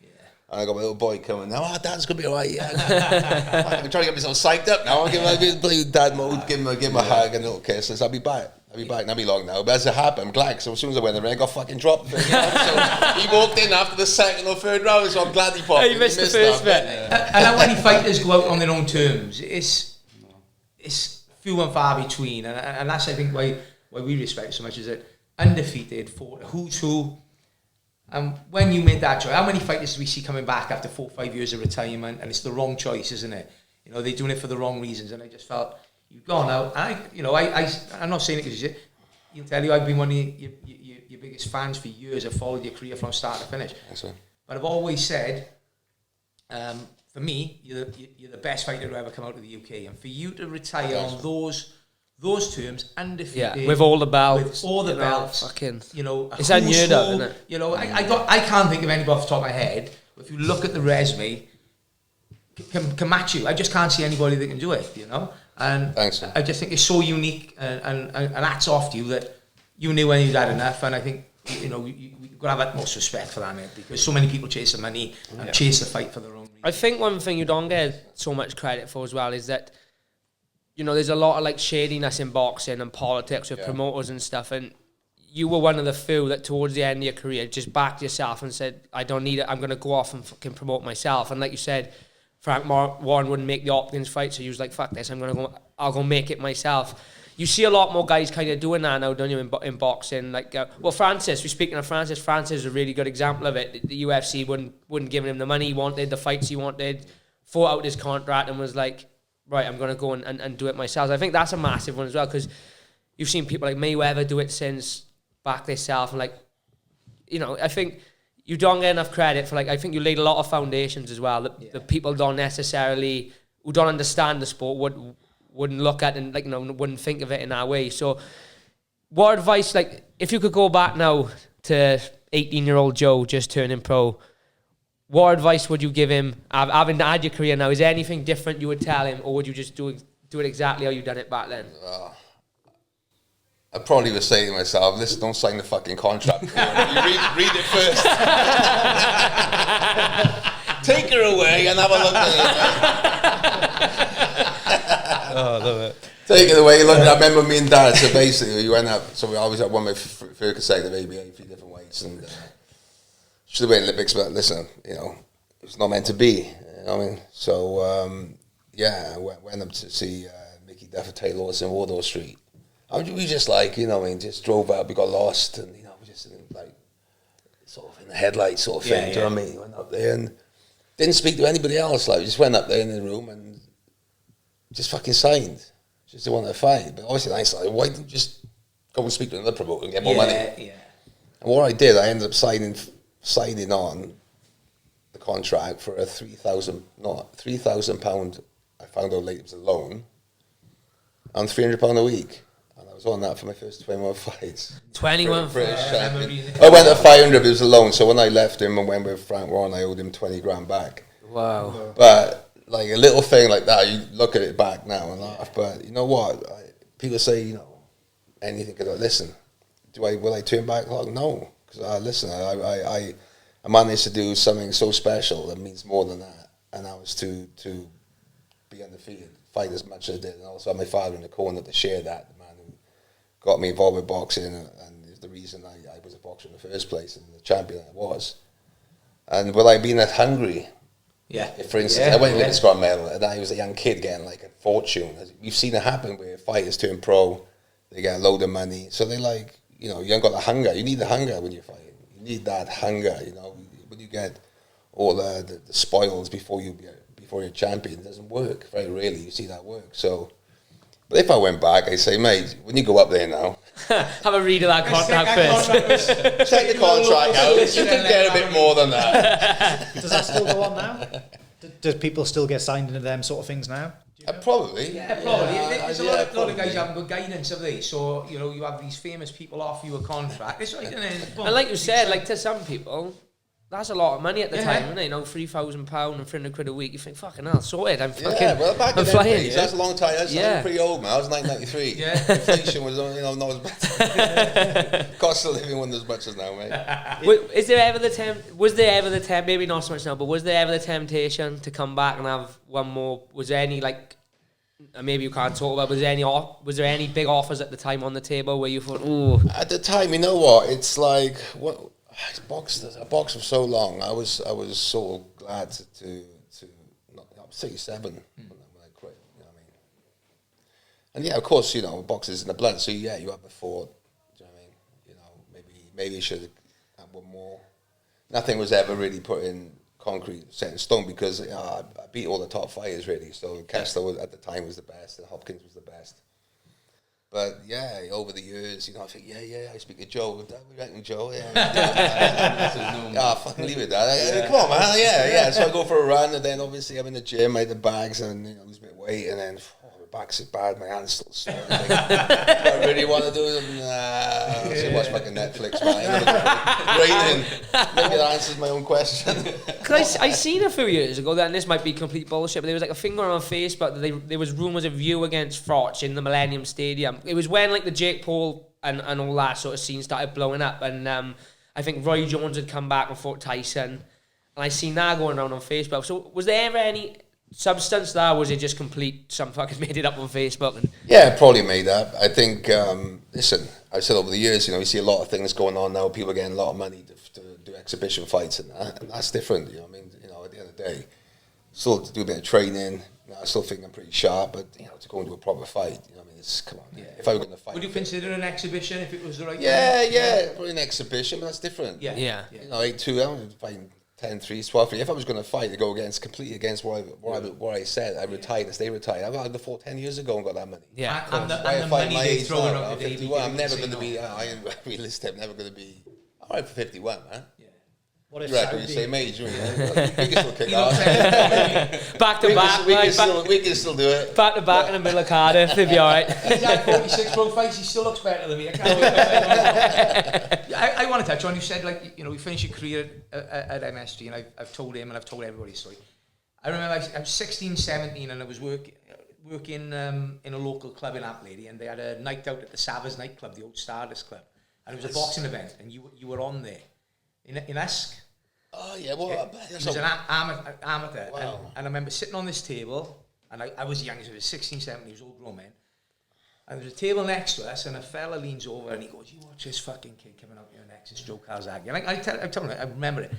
And I got my little boy coming now. Dad's gonna be alright. Yeah, I'm trying to get myself psyched up now. I'll give him dad mode, give him a hug and a little kiss, and I'll be back. Not be long now. But as it happened, I'm glad. So as soon as I went in the ring, I got fucking dropped. So he walked in after the second or third round, so I'm glad he popped. You missed the first bit. And how many fighters go out on their own terms? It's few and far between, and that's I think why we respect so much is that undefeated, fought who's who. And when you made that choice, how many fighters do we see coming back after 4 or 5 years of retirement? And it's the wrong choice, isn't it? You know, they're doing it for the wrong reasons. And I just felt, you've gone out. I'm not saying it because you'll tell you I've been one of your biggest fans for years. I've followed your career from start to finish. But I've always said, for me, you're the best fighter to ever come out of the UK. And for you to retire on those terms, undefeated, with all the belts, fucking, you know, it's unheard of, isn't it? You know, I can't think of anybody off the top of my head. If you look at the resume, can match you. I just can't see anybody that can do it. You know, and I just think it's so unique, and hats off to you that you knew when you'd had enough. And I think you know we've got to have utmost respect for that, mate, because so many people chase the money and chase the fight for their own reason. I think one thing you don't get so much credit for as well is that, you know, there's a lot of like shadiness in boxing and politics with promoters and stuff, and you were one of the few that towards the end of your career just backed yourself and said, I don't need it, I'm going to go off and fucking promote myself. And like you said, Frank Warren wouldn't make the Hopkins fight, so he was like, fuck this, I'll go make it myself. You see a lot more guys kind of doing that now, don't you, in boxing? Like, Francis, we're speaking of Francis. Francis is a really good example of it. The UFC wouldn't give him the money he wanted, the fights he wanted, fought out his contract and was like, right, I'm going to go and do it myself. I think that's a massive one as well, because you've seen people like Mayweather do it since, back themselves, and like, you know, I think you don't get enough credit for, like, I think you laid a lot of foundations as well that people don't necessarily, who don't understand the sport, wouldn't look at and, like, you know, wouldn't think of it in that way. So what advice, like, if you could go back now to 18-year-old Joe just turning pro, what advice would you give him, having had your career now? Is there anything different you would tell him, or would you just do it exactly how you done it back then? I probably would say to myself, listen, don't sign the fucking contract. You read it first. Take her away and have a look at it. Oh, I love it. Take it away. Look, I remember me and Dad, so basically we went up, so we always had one with Ferguson, the maybe 8 different weights, and should have been Olympics, but listen, you know, it's not meant to be, you know what I mean? So, I went up to see Mickey Duffer, Taylor Lawson, Wardour Street. We just like, you know, I mean, just drove out, we got lost, and, you know, we just like, sort of in the headlights sort of thing, do you know what I mean? Went up there and didn't speak to anybody else, like, we just went up there in the room and just fucking signed. Just to want to fight. But obviously, I said, why don't you just go and speak to another promoter and get more money? Yeah. And what I did, I ended up signing on the contract for a £3,000, I found out later it was a loan, and £300 a week. And I was on that for my first 21 fights. 21 British champion. I went at 500, it was a loan. So when I left him and went with Frank Warren, I owed him 20 grand back. Wow. But like a little thing like that, you look at it back now and laugh. But you know what? People say, you know, anything. Listen, will I turn back? Like, no, because listen, I managed to do something so special that means more than that, and that was to be undefeated, fight as much as I did, and also have my father in the corner to share that. The man who got me involved with boxing and is the reason I was a boxer in the first place and the champion I was. And will I be that hungry? Yeah. For instance, I went to the Scrum medal, and I was a young kid getting like a fortune. We've seen it happen where fighters turn pro, they get a load of money. So they like, you know, you ain't got the hunger. You need the hunger when you're fighting. You need that hunger, you know. When you get all the spoils before you're champion, it doesn't work. Very rarely you see that work. So, but if I went back, I'd say, mate, when you go up there now, have a read of that contract first. Check the contract out. You can get a bit more than that. Does that still go on now? Does people still get signed into them sort of things now? Probably. Yeah, probably. There's a lot of probably. guys haven't got guidance, have they? So, you know, you have these famous people offer you a contract. It's like, and like you said, like to some people, that's a lot of money at the time, isn't it? You know, £3,000 and £300 a week. You think, fucking hell, sorted. I'm fucking. Yeah, well, back in the days, that's a long time. I'm pretty old, man. I was 1993. Yeah. Inflation was, you know, not as bad. Cost of living wasn't as much as now, mate. Was there ever the maybe not so much now, but was there ever the temptation to come back and have one more? Was there any, like, maybe you can't talk about, was there any big offers at the time on the table where you thought, ooh? At the time, you know what? It's like, I boxed for so long. I was so glad to I'm 37 when I quit. You know what I mean? And yeah, of course, you know, boxing's in the blood. So yeah, you have the thought. Do you know what I mean? You know, maybe you should have one more. Nothing was ever really put in concrete, set in stone, because I beat all the top fighters really. So Kessler at the time was the best, and Hopkins was the best. But yeah, over the years, you know, I think, I speak to Joe. We reckon Joe, fucking leave it that. Come on, man, yeah. So I go for a run, and then obviously I'm in the gym, I had the bags, and you know, lose a bit of weight, and then my back's bad, my hand's still sore. I really want to do it. Nah, so watch fucking Netflix, man. Raining. Maybe that answers my own question. Because I seen a few years ago, and this might be complete bullshit, but there was like a thing going on Facebook that there was rumours of you against Froch in the Millennium Stadium. It was when like the Jake Paul and all that sort of scene started blowing up, and I think Roy Jones had come back and fought Tyson, and I seen that going around on Facebook. So was there ever any substance there, or was it just some fuckers made it up on Facebook? And yeah, probably made up. I think, listen, I've said over the years, you know, you see a lot of things going on now, people are getting a lot of money to do exhibition fights, and that's different, you know what I mean? You know, at the end of the day, still to do a bit of training, you know, I still think I'm pretty sharp, but, you know, to go into a proper fight, you know what I mean? Come on, if I were going to fight. Would you consider an exhibition if it was the right thing? Yeah, probably an exhibition, but that's different. Yeah. You know, 8-2, I'm fighting 10-3, 12-3. If I was going to fight to go completely against what I said, I retired and stay retired. I got the fought 10 years ago and got that money. Yeah, and the money they're throwing up. I'm 51. I'm never going to be. I'm realistic. I'm never going to be. All right for 51, man. Yeah. What if you're right, we're the same age, really. We can still kick off. Back to back. We can still do it. Back to back in the middle of Cardiff, it'd be all right. He's had 46 pro fights. He still looks better than me. I want to touch on, you said, like, you know, you finished your career at MSG, and I've told him and I've told everybody this story. I remember I was 16, 17, and I was working in a local club in Applady, and they had a night out at the Savas nightclub, the old Stardust Club, and it was a boxing event, and you were on there in Usk. Oh yeah, well, he was an amateur, wow. and I remember sitting on this table, and I was young, so I was 16, 17, he was all grown men. And there was a table next to us, and a fella leans over and he goes, "You watch this fucking kid coming out here next, it's Joe Calzaghe." And I tell him, I remember it.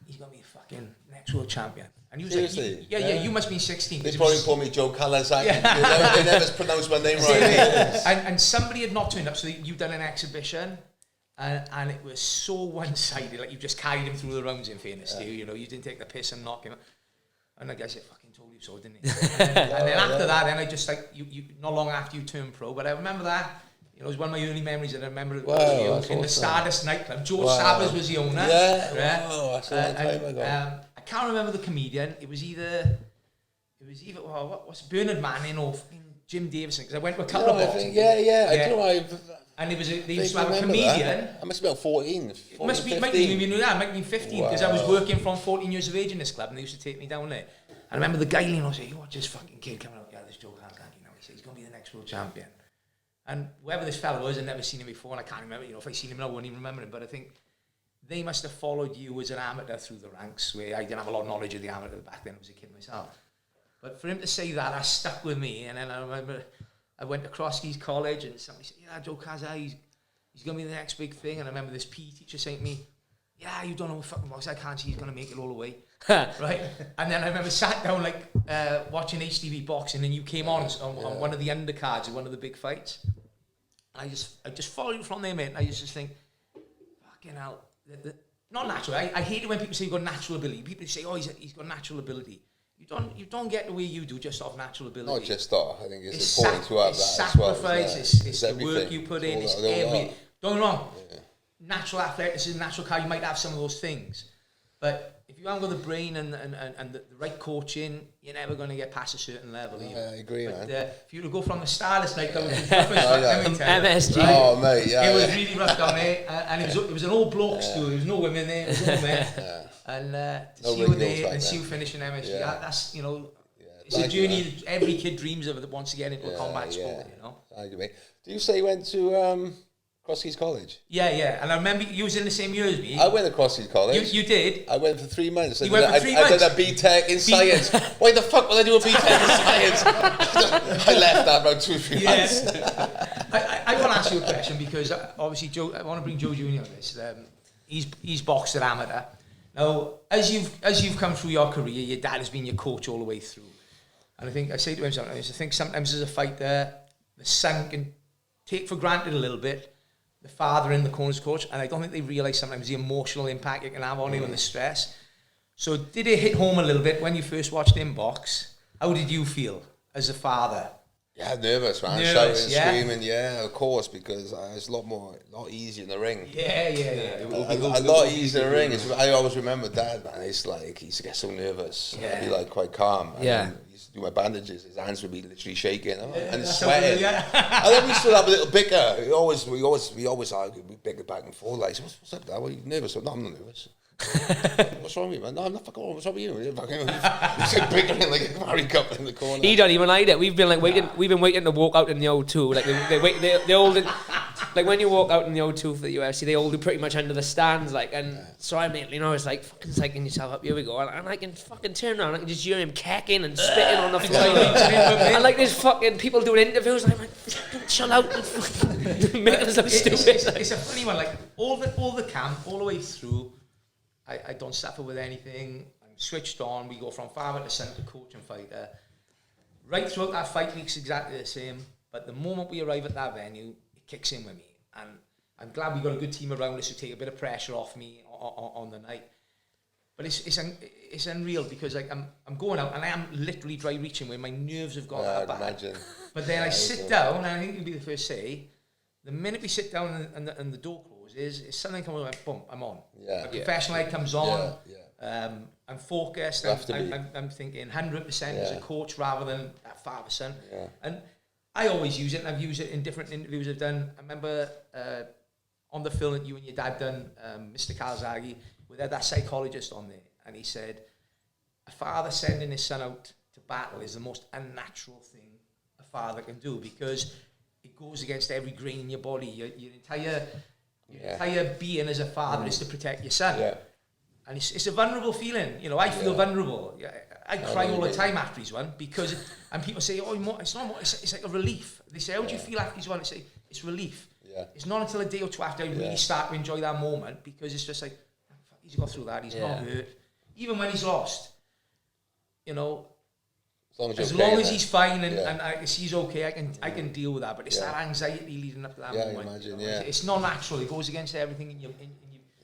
He's going to be a fucking next world champion. And he was seriously? Like, yeah, you must be 16. They probably call me Joe Calzaghe. Yeah. They never pronounced my name right. And somebody had not turned up, so you've done an exhibition, and it was so one-sided. Like, you just carried him through the rounds, in fairness to you. You know, you didn't take the piss and knock him. And like I said, fucking told you so, didn't he? And then after that, then I just, like, you not long after you turned pro, but I remember that. You know, it was one of my early memories that I remember in the Stardust nightclub. George Savas was the owner. Yeah. Wow, that's a long time ago. I can't remember the comedian. It was either what's Bernard Manning or Jim Davison, because I went to a couple of boxing. Yeah. I do. And they used to have a comedian. I must be about 14. It might be 15, because I was working from 14 years of age in this club, and they used to take me down there. I remember the guy leaning over saying, "You watch this fucking kid coming out, this Joe Calzaghe, you know." He said, "He's going to be the next world champion." And whoever this fella was, I'd never seen him before, and I can't remember, you know, if I seen him now, I wouldn't even remember him, but I think they must have followed you as an amateur through the ranks, where I didn't have a lot of knowledge of the amateur back then, I was a kid myself. But for him to say that stuck with me, and then I remember I went to Crosskeys College, and somebody said, "Yeah, Joe Calzaghe, he's going to be the next big thing." And I remember this PE teacher saying to me, "Yeah, you don't know what fucking box, I can't see he's going to make it all the way." Right? And then I remember sat down, like, watching HTV boxing, and you came on one of the undercards of one of the big fights. And I just followed you from there, mate. I used to think, fucking hell, not natural. I hate it when people say you've got natural ability. People say, "Oh, he's got natural ability." You don't get the way you do just off natural ability. Not just that. I think it's important to have that sacrifice, as well. It's the work you put in. It's everything. Don't get me wrong. Yeah. Natural athleticism, natural car. You might have some of those things, but if you haven't got the brain and the right coaching, you're never going to get past a certain level. I agree, man. If you were to go from the start, it's like MSG. Oh, mate, yeah. It was really rough down there, and it was an old blokes too. There was no women there, it was all men. And to see you there and see you finish in MSG, that's, you know, it's a journey that every kid dreams of that wants to get into a combat sport, you know. I agree. Do you say you went to Crosskeys College? Yeah. And I remember you was in the same year as me. I went to Crosskeys College. You did? I went for 3 months. You went for 3 months? I did a BTEC in science. Why the fuck would I do a BTEC in science? I left that about 2 or 3 months. I want to ask you a question because obviously Joe, I want to bring Joe Jr. on this. He's boxed at amateur. Now, as you've come through your career, your dad has been your coach all the way through. And I think I say to him sometimes, I think sometimes as a fighter, the son can take for granted a little bit the father in the corner's coach, and I don't think they realise sometimes the emotional impact it can have on him and the stress. So did it hit home a little bit when you first watched him box? How did you feel as a father? Yeah, nervous, man. Nervous, shouting, screaming, yeah, of course, because it's a lot easier in the ring. Yeah. A lot easier in the ring. I always remember Dad, man. It's like he used to get so nervous. I'd be like quite calm. Yeah. He used to do my bandages. His hands would be literally shaking and sweating. And then we still have a little bicker. We always argue. We bicker back and forth. Like, what's up, Dad? Are you nervous? No, I'm not nervous. What's wrong with you, man? No, I'm not fucking wrong. What's wrong with you? He's like bickering like a married couple in the corner. He don't even like it. We've been like waiting. We've been waiting to walk out in the O2. Like they all like when you walk out in the O2 for the UFC, they all do pretty much under the stands. Like, and so I mean, you know, it's like fucking psyching yourself up. Here we go, and I can fucking turn around. I can just hear him cacking and spitting on the floor. And like there's fucking people doing interviews. And I'm like, fucking chill out and fucking make us look stupid. It's a funny one. Like all the camp, all the way through. I don't suffer with anything. I'm switched on. We go from father to son to coach and fighter. Right throughout that fight week's exactly the same. But the moment we arrive at that venue, it kicks in with me. And I'm glad we got a good team around us who take a bit of pressure off me on the night. But it's unreal because like I'm going out and I am literally dry reaching where my nerves have got that bad. Imagine. But then I sit down, and I think you'll be the first to say, the minute we sit down and the door closes, is something comes on, boom, I'm on. Yeah. A professional light comes on. Yeah. I'm focused. I'm thinking 100% as a coach rather than that father son. Yeah. And I always use it, and I've used it in different interviews I've done. I remember on the film that you and your dad done, Mr. Calzaghe, we had that psychologist on there, and he said, a father sending his son out to battle is the most unnatural thing a father can do because it goes against every grain in your body. Your entire being as a father is to protect your son. Yeah. And it's a vulnerable feeling. You know, I feel vulnerable. I cry all the time after he's won because, and people say, oh, it's not more, it's like a relief. They say, how do you feel after he's won? I say, it's relief. Yeah. It's not until a day or two after I really start to enjoy that moment because it's just like, he's got through that, he's not hurt. Even when he's lost, you know, as long as he's fine and I see he's okay, I can deal with that. But it's that anxiety leading up to that moment. Imagine, It's not natural. It goes against everything in your.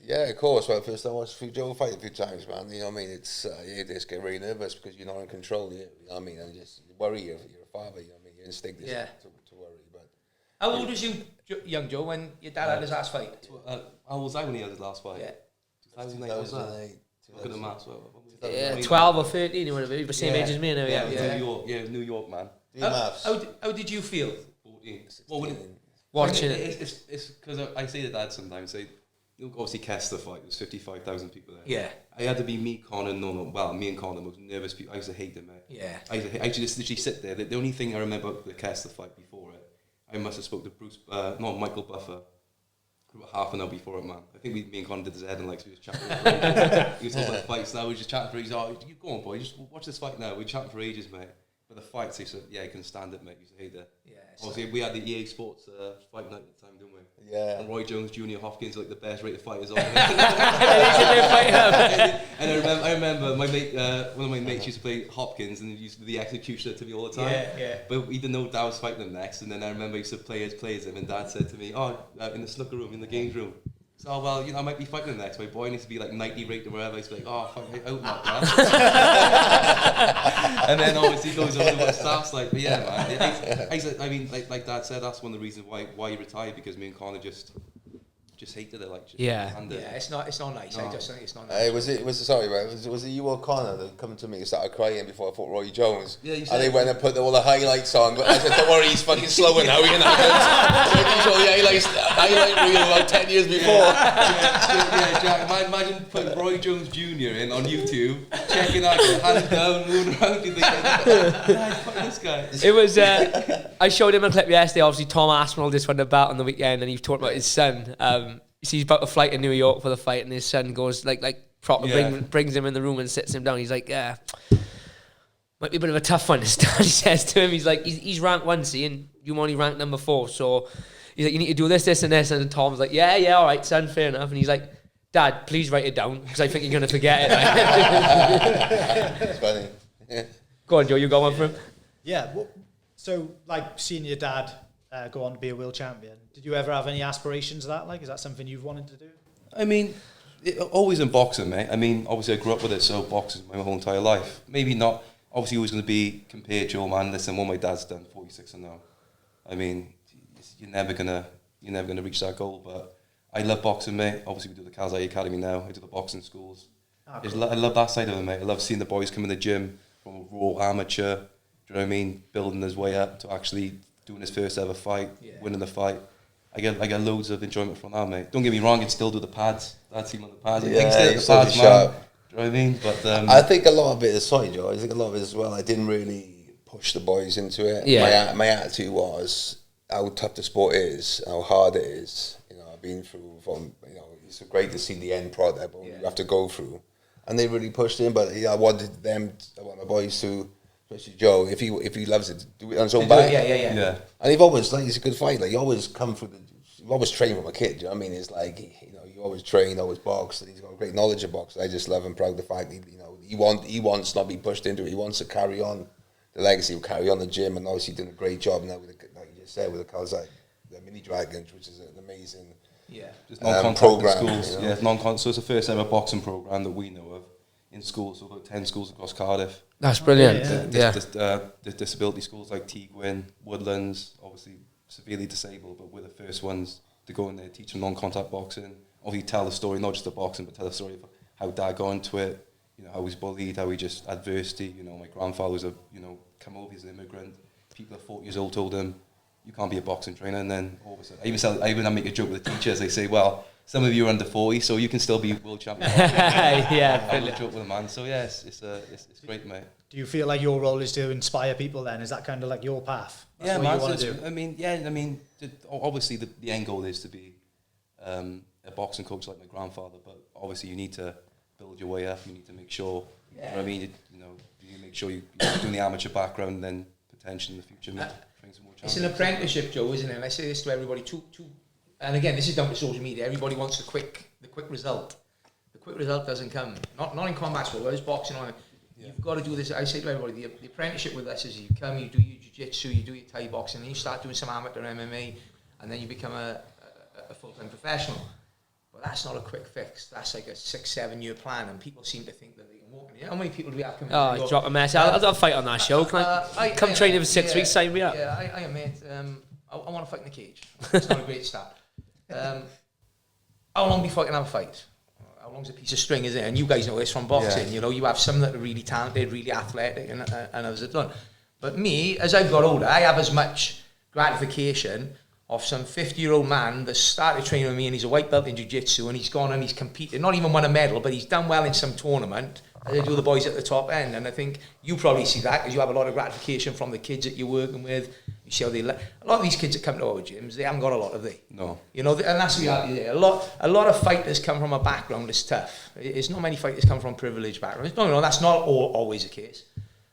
Yeah, of course. Well, first I watched Joe fight a few times, man. You know what I mean? It's you just get really nervous because you're not in control. You know what I mean? And you just worry. You're a father. You know what I mean? Your instinct is to worry. But how old was you, young Joe, when your dad had his last fight? How old was I when he had his last fight? Yeah, 2008. Look at the maths. Yeah, 12 or 13 or whatever. You're the same age as me now. New York, man. How did you feel? 14. Watching it. It's because I say to Dad sometimes, obviously Kester fight, there was 55,000 people there. Yeah. I had to be me, Connor, me and Connor, the most nervous people. I used to hate them, mate. Yeah. I used to just literally sit there. The only thing I remember about the Kester fight before it, I must have spoke to Michael Buffer about half an hour before it, man. I think me and Connor did his head and we was chatting for ages. He was talking about the fights now, we were just chatting for ages. Oh, you go on, boy, just watch this fight now. We were chatting for ages, mate. But the fights, he said, I can stand it, mate. He used to hate it. Yeah. Obviously, we had the EA Sports fight night at the time, didn't we? Yeah. And Roy Jones Jr. Hopkins like the best rated fighters on. And I remember my mate, one of my mates used to play Hopkins and he used to be the executioner to me all the time. Yeah. But he didn't know Dad was fighting him next. And then I remember he used to play him and Dad said to me, in the snooker room, in the games room. So, well, I might be fighting him next. My boy needs to be like 90 rated or whatever. He's like, fuck, I hope not, man. And then obviously he goes over to what the stats like. But yeah, man. I mean, like Dad said, that's one of the reasons why he retired, because me and Connor just just hated it. Like, just yeah, it's not nice. No. I just think it's not nice. Was it you O'Connor that coming to me and started crying before I fought Roy Jones? Yeah, you and they went and put all the highlights on. But I said, don't worry, he's fucking slow now. We're gonna have all the highlight reel about 10 years before. Yeah, Jack. Imagine putting Roy Jones Jr. in on YouTube, checking out, hands down, moving around, you thinking, this guy. It was. I showed him a clip yesterday. Obviously, Tom Aspinall just won the belt on the weekend, and he talked about his son. He's about to fly to New York for the fight, and his son goes like proper brings him in the room and sits him down. He's like, yeah, might be a bit of a tough one to start. He says to him, he's like, he's ranked 1, see, and you only ranked number 4, so he's like, you need to do this, and this, and Tom's like, yeah, all right, son, fair enough, and he's like, Dad, please write it down because I think you're gonna forget it. It's funny. Yeah. Go on, Joe, you got one for him? Yeah. Well, so, like, seeing your dad go on to be a world champion, did you ever have any aspirations of that? Like, is that something you've wanted to do? I mean, always in boxing, mate. I mean, obviously I grew up with it, so boxing my whole entire life. Maybe not. Obviously, always going to be compared to, man, listen, what my dad's done, 46-0. I mean, you're never gonna reach that goal. But I love boxing, mate. Obviously, we do the Calzaghe Academy now. I do the boxing schools. Oh, cool. I love that side of it, mate. I love seeing the boys come in the gym from a raw amateur. Do you know what I mean? Building his way up to actually doing his first ever fight, winning the fight. I get loads of enjoyment from that, mate. Don't get me wrong, you'd still do the pads. That team on the pads. Yeah, the pads, man. Do you know what I mean? But I think a lot of it is, sorry, Joe, I think a lot of it as well, I didn't really push the boys into it. Yeah. My attitude was how tough the sport is, how hard it is. You know, I've been through it's so great to see the end product, but you have to go through. And they really pushed in, but I want my boys to, especially Joe, if he loves it, do it on his own back. Yeah. And he's a good fighter. He always you've always trained from a kid. You know what I mean? It's like, you always train, always box, and he's got a great knowledge of boxing. I just love and proud of the fact he wants not be pushed into it. He wants to carry on the legacy, carry on the gym, and obviously doing a great job now with like you just said, with the Calzaghe, the Mini Dragons, which is an amazing just non-contact program. Schools. You know? So it's the first ever boxing program that we know of in schools. So about 10 schools across Cardiff. That's brilliant. The disability schools like Teaguin, Woodlands, obviously severely disabled, but we're the first ones to go in there, teach them non-contact boxing. Obviously tell the story, not just the boxing, but tell the story of how Dad got into it, how he was bullied, how he just adversity. My grandfather was come over, he's an immigrant. People at 40 years old told him, you can't be a boxing trainer. And then all of a sudden, I even make a joke with the teachers. They say, well, some of you are under 40, so you can still be world champion. Yeah, I joke with a man. So yeah, it's great, mate. Do you feel like your role is to inspire people? Then is that kind of like your path? That's what you want to do. Obviously the end goal is to be a boxing coach like my grandfather, but obviously you need to build your way up. You need to make sure. You know what I mean? You make sure you're doing the amateur background, then potentially in the future train some more champions. It's an apprenticeship, Joe, isn't it? And I say this to everybody too. And again, this is down to social media. Everybody wants the quick result. The quick result doesn't come. Not in combat sport. There's boxing on it. You've got to do this. I say to everybody, the apprenticeship with us is you come, you do your jiu-jitsu, you do your Thai boxing, and you start doing some amateur MMA, and then you become a full-time professional. But that's not a quick fix. That's like a 6-7 year plan, and people seem to think that they can walk in. How many people do we have coming? Oh, drop a mess. I'll do a fight on that show. Come train for 6 weeks, sign me up. Yeah, I am, mate. I want to fight in the cage. It's not a great start. How long before I can have a fight? How long's a piece of string, is it? And you guys know this from boxing. You have some that are really talented, really athletic, and others that don't. But me, as I've got older, I have as much gratification of some 50-year-old man that started training with me, and he's a white belt in jiu-jitsu, and he's gone and he's competed, not even won a medal, but he's done well in some tournament, as I do the boys at the top end. And I think you probably see that because you have a lot of gratification from the kids that you're working with. You see how a lot of these kids that come to our gyms, they haven't got a lot, have they? No. And that's the reality there. A lot of fighters come from a background that's tough. It's not many fighters come from privileged backgrounds. No, that's not always the case.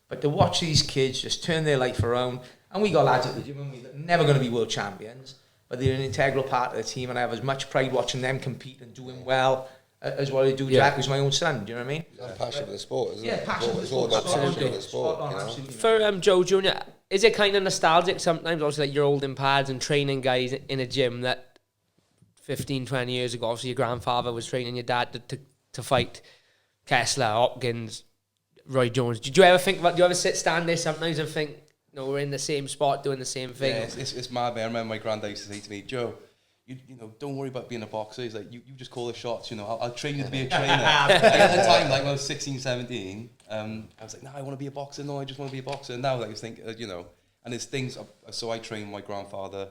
But to watch these kids just turn their life around, and we got lads at the gym, and we're never going to be world champions, but they're an integral part of the team, and I have as much pride watching them compete and doing well as what I do. Jack, who's my own son. Do you know what I mean? It's passion for the sport, isn't it? Yeah, passion for the sport. sport. It's all about passion for the sport. Absolutely. For Joe Jr., is it kind of nostalgic sometimes, obviously, like you're holding pads and training guys in a gym that 15, 20 years ago, obviously your grandfather was training your dad to fight Kessler, Hopkins, Roy Jones. Did you ever think about, do you ever stand there sometimes and think, we're in the same spot doing the same thing? Yeah, it's mad, man. I remember my granddad used to say to me, Joe, you know, don't worry about being a boxer. He's like, you just call the shots, you know, I'll train you to be a trainer. At the time, like when I was 16, 17, I was like, no, I want to be a boxer. No, I just want to be a boxer. And now, like, I think, you know, and there's things, so I trained my grandfather.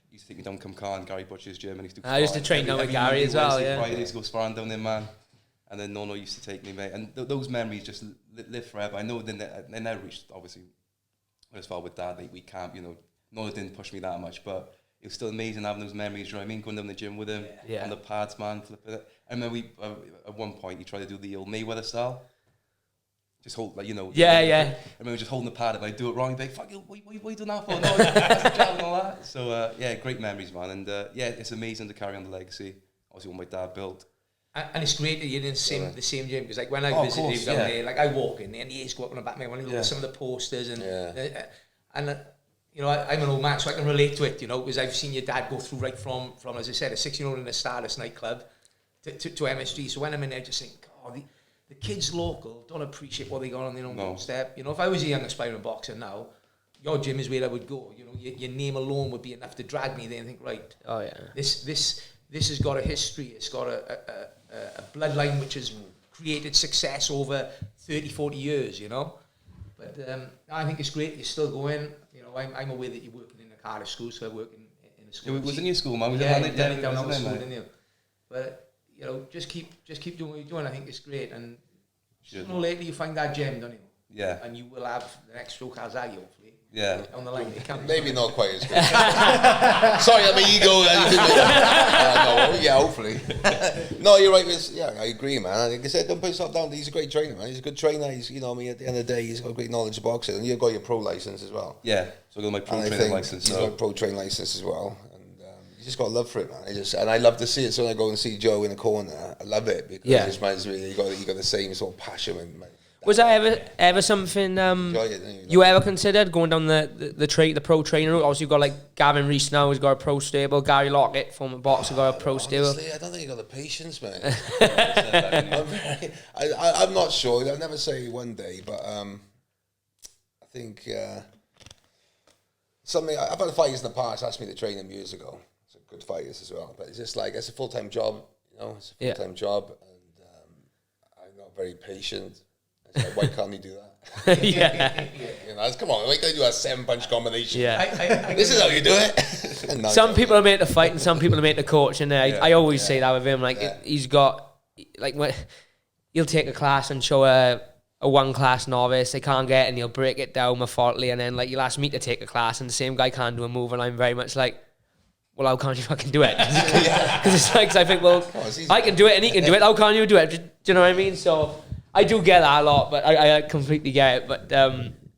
He used to take me down Cumcan, Gary Butcher's gym, and he used to I used to train down with Gary as well, yeah. Fridays, go sparring down there, man. And then Nono used to take me, mate. And those memories just live forever. I know they never reached, obviously, as far with Dad, like, we can't, you know, Nono didn't push me that much, but it was still amazing having those memories, you know what I mean? Going down the gym with him, on the pads, man, flipping it. I remember at one point, he tried to do the old Mayweather style. Just hold, like, you know. I remember just holding the pad, if I do it wrong, he'd be like, fuck you, what are you doing that for? No, and all that. So, yeah, great memories, man. And, yeah, it's amazing to carry on the legacy. Obviously, what my dad built. And it's great that you're in the same gym, because like when I visited him down there, like I walk in there and he is go up on the back, man, when I look at some of the posters and you know, I'm an old man, so I can relate to it, you know, because I've seen your dad go through right from as I said, a 16-year-old in a Stardust nightclub to MSG. So when I'm in there, I just think, God, the kids local don't appreciate what they got on their own doorstep. You know, if I was a young aspiring boxer now, your gym is where I would go. You know, your name alone would be enough to drag me there and think, right, this has got a history. It's got a bloodline which has created success over 30, 40 years, you know. But I think it's great that you're still going. You know, I'm aware that you're working in a Cardiff school, so I work in a school. It was in your school, man. You done it down our school, didn't you? But, you know, just keep doing what you're doing. I think it's great. And sooner or later you find that gem, don't you? Yeah. And you will have the next Joe Calzaghe, hopefully. Yeah. On the line. Maybe not quite as good. Sorry, I'm an ego. Yeah, hopefully. No, you're right. I agree, man. Like I said, don't put yourself down. He's a great trainer, man. He's a good trainer. He's, you know, I mean, at the end of the day, he's got great knowledge of boxing, and you've got your pro license as well. Yeah, so I got my pro training license. He's got a pro training license as well, and you just got love for it, man. And I love to see it. So when I go and see Joe in the corner, I love it because it just reminds me you got the same sort of passion. And, was that ever something you ever considered going down the pro trainer route? Obviously, you've got like Gavin Reese now, who's got a pro stable. Gary Lockett, former boxer, got a pro stable. I don't think you got the patience, man. I'm not sure. I'll never say one day, but I think something. I've had fighters in the past ask me to train them years ago. Some good fighters as well, but it's just like it's a full-time job. You know, it's a full-time job, and I'm not very patient. Like, why can't he do that? You know, come on, why can't you do a 7-punch combination? This is how you do it. No, some people are made to fight and some people are made to coach, and I always say that with him. Like he's got, like, he'll take a class and show a 1-class novice they can't get, and he'll break it down methodically, and then like you'll ask me to take a class, and the same guy can't do a move, and I'm very much like, well, how can't you fucking do it? Because it's like, cause I think, well, I can do it and he can do it. How can't you do it? Do you know what I mean? So I do get that a lot, but I completely get it. But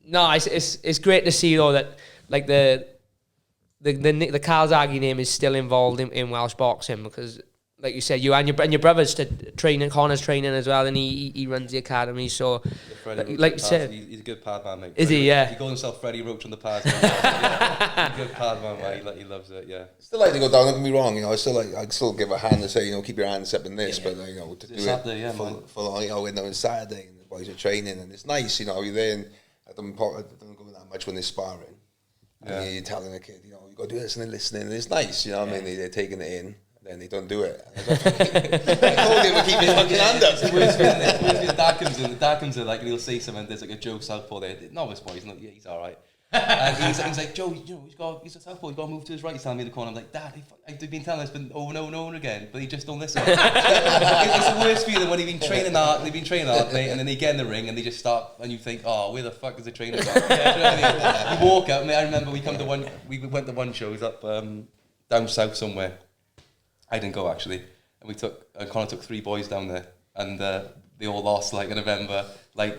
no, it's great to see though that like the Calzaghe name is still involved in Welsh boxing, because like you said, you and your brother's training, Connor's training as well, and he runs the academy. So like you said, he's a good pad man, mate. Is he? Yeah. He calls himself Freddie Roach on the pad. He's a good pad man, mate. He loves it. Yeah. Still like to go down. Don't get me wrong. You know, I still give a hand and say, you know, keep your hands up in this, but you know, to do Saturday, it full, you know, on Saturday, and the boys are training, and it's nice. You know, you're there, and I don't go that much when they're sparring. And you're telling a kid, you know, you got to do this, and they're listening, and it's nice. You know what I mean? They're taking it in. Then they don't do it. I told him to keep his fucking hand up. The dad comes in, like, and he'll say something, there's like a Joe Southpaw there. Novice boy, he's all right. And he's like, Joe, you know, he's a Southpaw, he's got to move to his right. He's telling me in the corner. I'm like, Dad, I've been telling this over and over and over again, but he just don't listen. It's the worst feeling when they've been training hard, mate, and then they get in the ring and they just start, and you think, oh, where the fuck is the trainer gone? You know what I mean? You walk up, mate, I remember we went to one show, it was up down south somewhere. I didn't go actually, and Connor took 3 boys down there, and they all lost. Like in November, like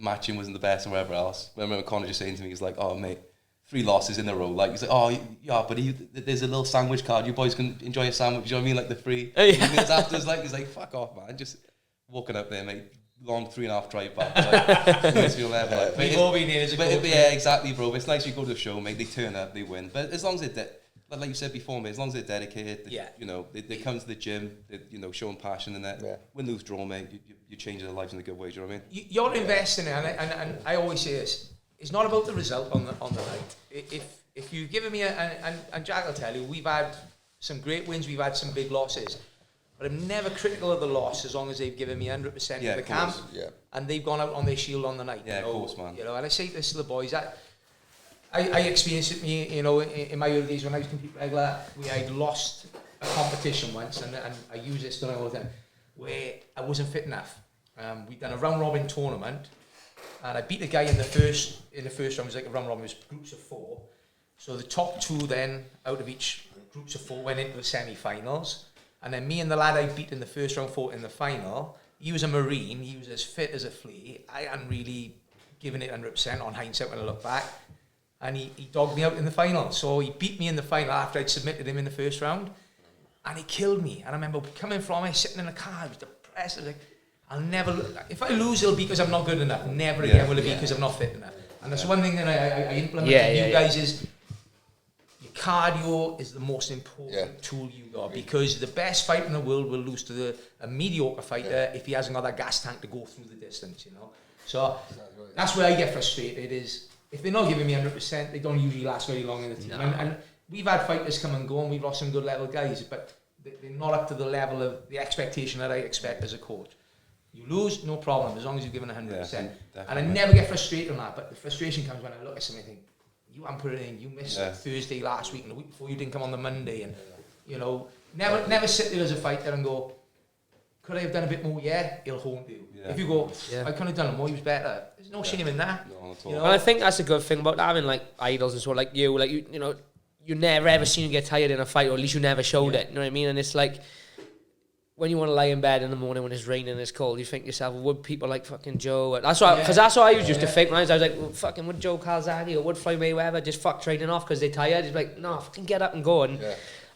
matching wasn't the best and whatever else. I remember Connor just saying to me, he's like, "Oh mate, 3 losses in a row." Like he's like, "Oh yeah, but there's a little sandwich card. You boys can enjoy a sandwich." You know what I mean? Like the free. Minutes afterwards, like he's like, "Fuck off, man!" Just walking up there, mate. Long 3.5 drive back. Like, nice feel there, like, we've all been here. Yeah, exactly, bro. But it's nice you go to the show, mate. They turn up, they win. But as long as like you said before, mate, as long as they're dedicated, you know, they come to the gym, they, you know, showing passion in that. Win, lose, draw, mate, you change their lives in a good way. Do you know what I mean? You're investing in it, and I always say this: it's not about the result on the night. If you've given me and Jack will tell you, we've had some great wins, we've had some big losses. But I'm never critical of the loss as long as they've given me 100% for the camp. Yeah. And they've gone out on their shield on the night. Yeah, of course, man. You know, and I say this to the boys, I experienced it, you know, in my early days when I was competing regular, I'd lost a competition once, and I use this all the time, where I wasn't fit enough. We'd done a round robin tournament, and I beat a guy in the first round. It was like a round robin, it was groups of 4. So the top 2 then, out of each groups of 4, went into the semi-finals. And then me and the lad I beat in the first round fought in the final. He was a Marine, he was as fit as a flea. I hadn't really given it 100% on hindsight when I look back. And he dogged me out in the final. So he beat me in the final after I'd submitted him in the first round. And he killed me. And I remember coming from it, sitting in the car, I was depressed. I was like, I'll never, if I lose, it'll be because I'm not good enough. Never again will it be because I'm not fit enough. And that's one thing that I implemented you guys is, your cardio is the most important tool you got, because the best fighter in the world will lose to a mediocre fighter if he hasn't got that gas tank to go through the distance, you know. So that's where I get frustrated is, if they're not giving me 100%, they don't usually last very long in the team. No. And we've had fighters come and go, and we've lost some good level guys, but they're not up to the level of the expectation that I expect as a coach. You lose, no problem, as long as you're given 100%. And I never get frustrated on that, but the frustration comes when I look at something and think, you haven't put it in, you missed Thursday last week, and the week before you didn't come on the Monday, and you know, never sit there as a fighter and go, could I have done a bit more? Yeah, he'll haunt you. Yeah. If you go, I couldn't have done more, he was better. There's no shame in that. No, at all. You know? Well, I think that's a good thing about having like idols and so, like you know, you never ever seen you get tired in a fight, or at least you never showed it. You know what I mean? And it's like, when you want to lie in bed in the morning when it's raining and it's cold, you think to yourself, would people like fucking Joe? That's what, because that's what I used to think when I was like, well, fucking would Joe Calzaghe or would Floyd Mayweather just fuck training off because they're tired? He's like, no, fucking get up and go. And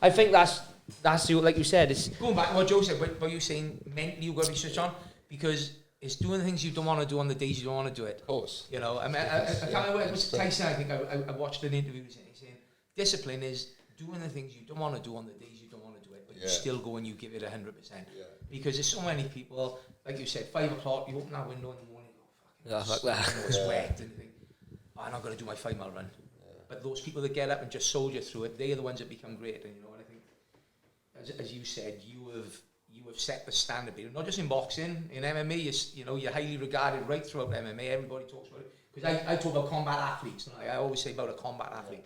I think that's like you said, it's going back to what Joe said. What you saying mentally you've got to be switched on, because it's doing things you don't want to do on the days you don't want to do it. Of course. You know, I can't remember, it was Tyson. I think I watched an interview saying discipline is doing the things you don't want to do on the days you don't want to do it, but you still go and you give it 100%. Because there's so many people, like you said, 5 o'clock, you open that window in the morning, fuck that. It's wet, and you think, I'm not going to do my 5-mile run. But those people that get up and just soldier through it, they are the ones that become great. And you know, and I think, as you said, you have set the standard, not just in boxing, in MMA. You're highly regarded right throughout MMA. Everybody talks about it. Because I talk about combat athletes, and I always say about a combat athlete.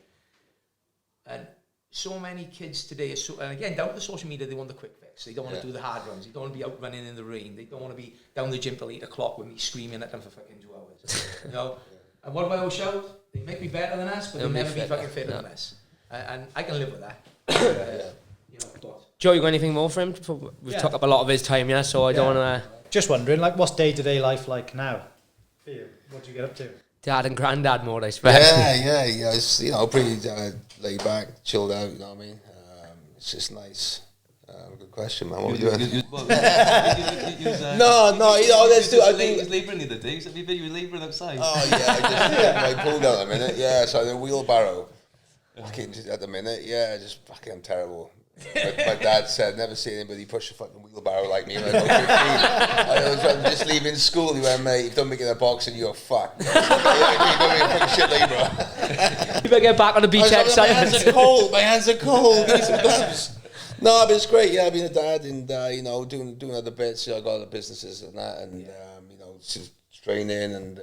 And so many kids today are and again, down to social media, they want the quick fix. They don't want to do the hard runs. They don't want to be out running in the rain. They don't want to be down the gym till 8 o'clock with me screaming at them for fucking 2 hours. You know? And what do I always shout? They make me better than us, but they'll never be fucking fitter than us. And I can live with that. You know, Joe, you got anything more for him? We've talked up a lot of his time, so I don't want to... Just wondering, like, what's day-to-day life like now for you? What do you get up to? Dad and granddad more, I expect. Yeah. It's, pretty laid back, chilled out, you know what I mean? It's just nice. Good question, man. What are we doing? I think he was labouring the other day. So you were labouring outside. Oh, yeah. I just pulled out a minute. Yeah, so the wheelbarrow. Fucking at the minute. Yeah, just fucking terrible. My dad said, never seen anybody push a fucking wheelbarrow like me when I was 15. I'm just leaving school. He went, mate, if you don't make it a boxing, you're fucked. You're fucking shit labourer. You better get back on the beach exercise. My hands are cold. Give me some gloves. No, but it's great. Yeah, being a dad and doing other bits. I got other businesses and that, and just training and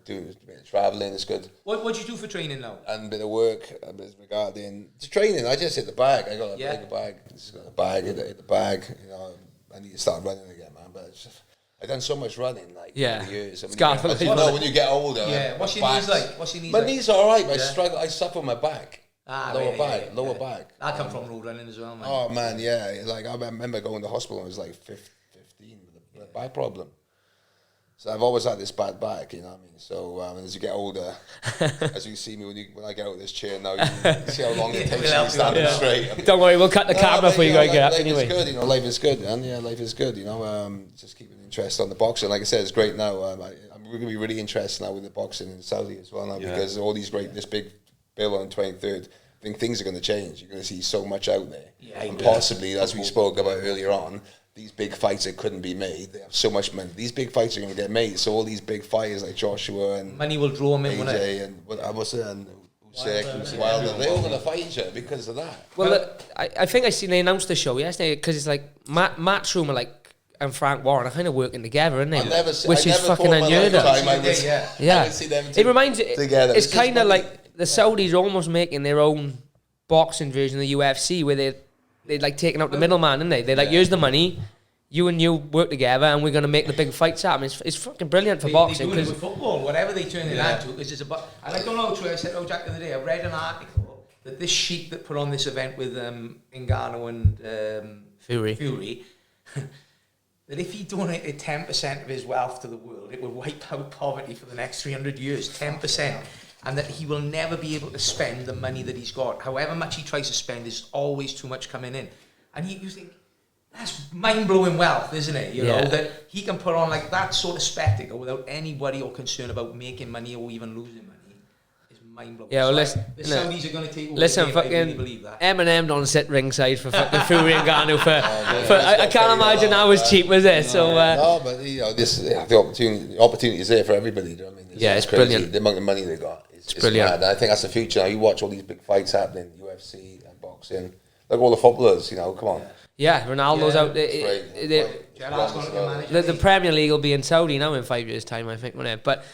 doing a bit of traveling. It's good. What do you do for training now? And a bit of work, a bit regarding the training. I just hit the bag. I got a big bag. Just got a bag. Hit the bag. I need to start running again, man. But it's just, I've done so much running, like over the years. When you get older. Yeah. What's your knees like? My knees are alright. But I suffer my back. Lower back. I come from road running as well, man. Oh man, yeah. Like I remember going to hospital when I was like 15 with a back problem. So I've always had this bad back, you know what I mean? So as you get older, as you see me when I get out of this chair now, you see how long it takes to stand straight. I mean, don't worry, we'll cut the camera for you go get up anyway. Life is good, life is good, man. Yeah, life is good, just keeping interest on the boxing. Like I said, it's great now. I'm going to be really interested now with the boxing in Saudi as well now because all these this big bill on 23rd, I think things are going to change. You're going to see so much out there. And possibly, as we spoke about earlier on, these big fights that couldn't be made, they have so much money. These big fights are going to get made. So all these big fighters like Joshua and money will draw them in, AJ and Wilder. They're all going to fight each other because of that. Well, I think I seen they announced the show yesterday because it's like Matt Truman and Frank Warren are kind of working together, aren't they? Which is fucking unheard of. Yeah. It reminds together. It's kind of like the Saudis are almost making their own boxing version of the UFC where they're like taking out the middleman, aren't they? They like use the money. You and you work together, and we're going to make the big fights happen. It's fucking brilliant for boxing. They do it with football, whatever they turn it into, because it's about. And I don't know, Troy, I said, Jack, the other day, I read an article that this sheik that put on this event with Ngannou and Fury, that if he donated 10% of his wealth to the world, it would wipe out poverty for the next 300 years, 10%. And that he will never be able to spend the money that he's got. However much he tries to spend, there's always too much coming in. And you think, that's mind-blowing wealth, isn't it? You know, that he can put on like that sort of spectacle without anybody or concern about making money or even losing money. It's mind-blowing. Yeah, well, listen, the Saudis are going to take over. Listen, fucking really believe that. Eminem don't sit ringside for fucking Fury and Ngannou I can't imagine that was cheap, was it? No, but you know, the opportunity is there for everybody. You know what I mean? It's crazy. Brilliant. The amount of money they got. It's brilliant. Mad. I think that's the future. Now, you watch all these big fights happening, UFC and boxing. Look, all the footballers. You know, come on. Yeah, Ronaldo's out there. The Premier League will be in Saudi now in 5 years' time, I think, won't it? But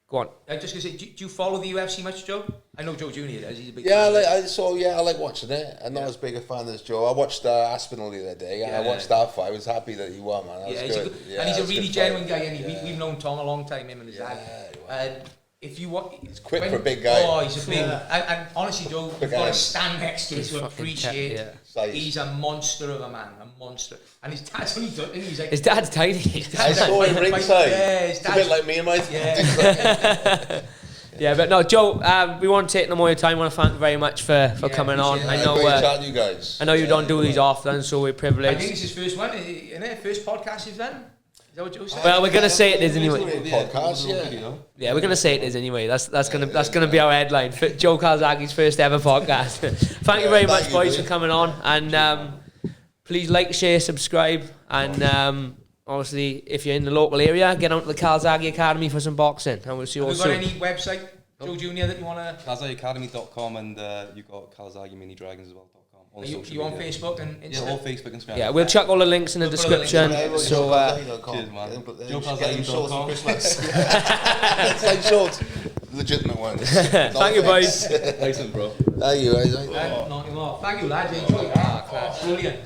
go on. I just gonna say, do you follow the UFC much, Joe? I know Joe Junior does. He's a big fan. I like watching it. I'm not as big a fan as Joe. I watched Aspinall the other day. I watched that fight. I was happy that he won, man. That was good. And he's a really genuine guy. And we've known Tom a long time. Him and his dad. If you want, it's quick for a big guy. Oh, he's a big. And honestly, Joe, you've got to stand next to him to appreciate. He's a monster of a man, a monster. And his dad's only done. He's like, his dad's tiny. I saw him ringside. Yeah, his dad's a bit like me and my. Yeah, but no, Joe. We won't take no more of your time. I want to thank you very much for coming on. I know. You guys. I know you don't do these often, so we're privileged. I think it's his first one, isn't it? First podcast you've done. Well, we're gonna say it is anyway. Podcast, yeah, we're gonna say it is anyway. That's gonna be our headline for Joe Calzaghe's first ever podcast. Thank you very much, boys, for coming on, and please like, share, subscribe, and obviously, if you're in the local area, get out to the Calzaghe Academy for some boxing, and we'll see you all soon. Have you got any website, Joe Junior, that you wanna? CalzageAcademy.com, and you got Calzaghe Mini Dragons as well. Are you on Facebook and Instagram? Yeah, all Facebook and Instagram. Yeah, we'll chuck all the links in the description. So, cheers, man. Joe Calzaghe.com. It's like shorts, legitimate ones. Thank you, boys. Thanks, bro. Thank you, guys. Thank you, lads. Enjoy that. Brilliant.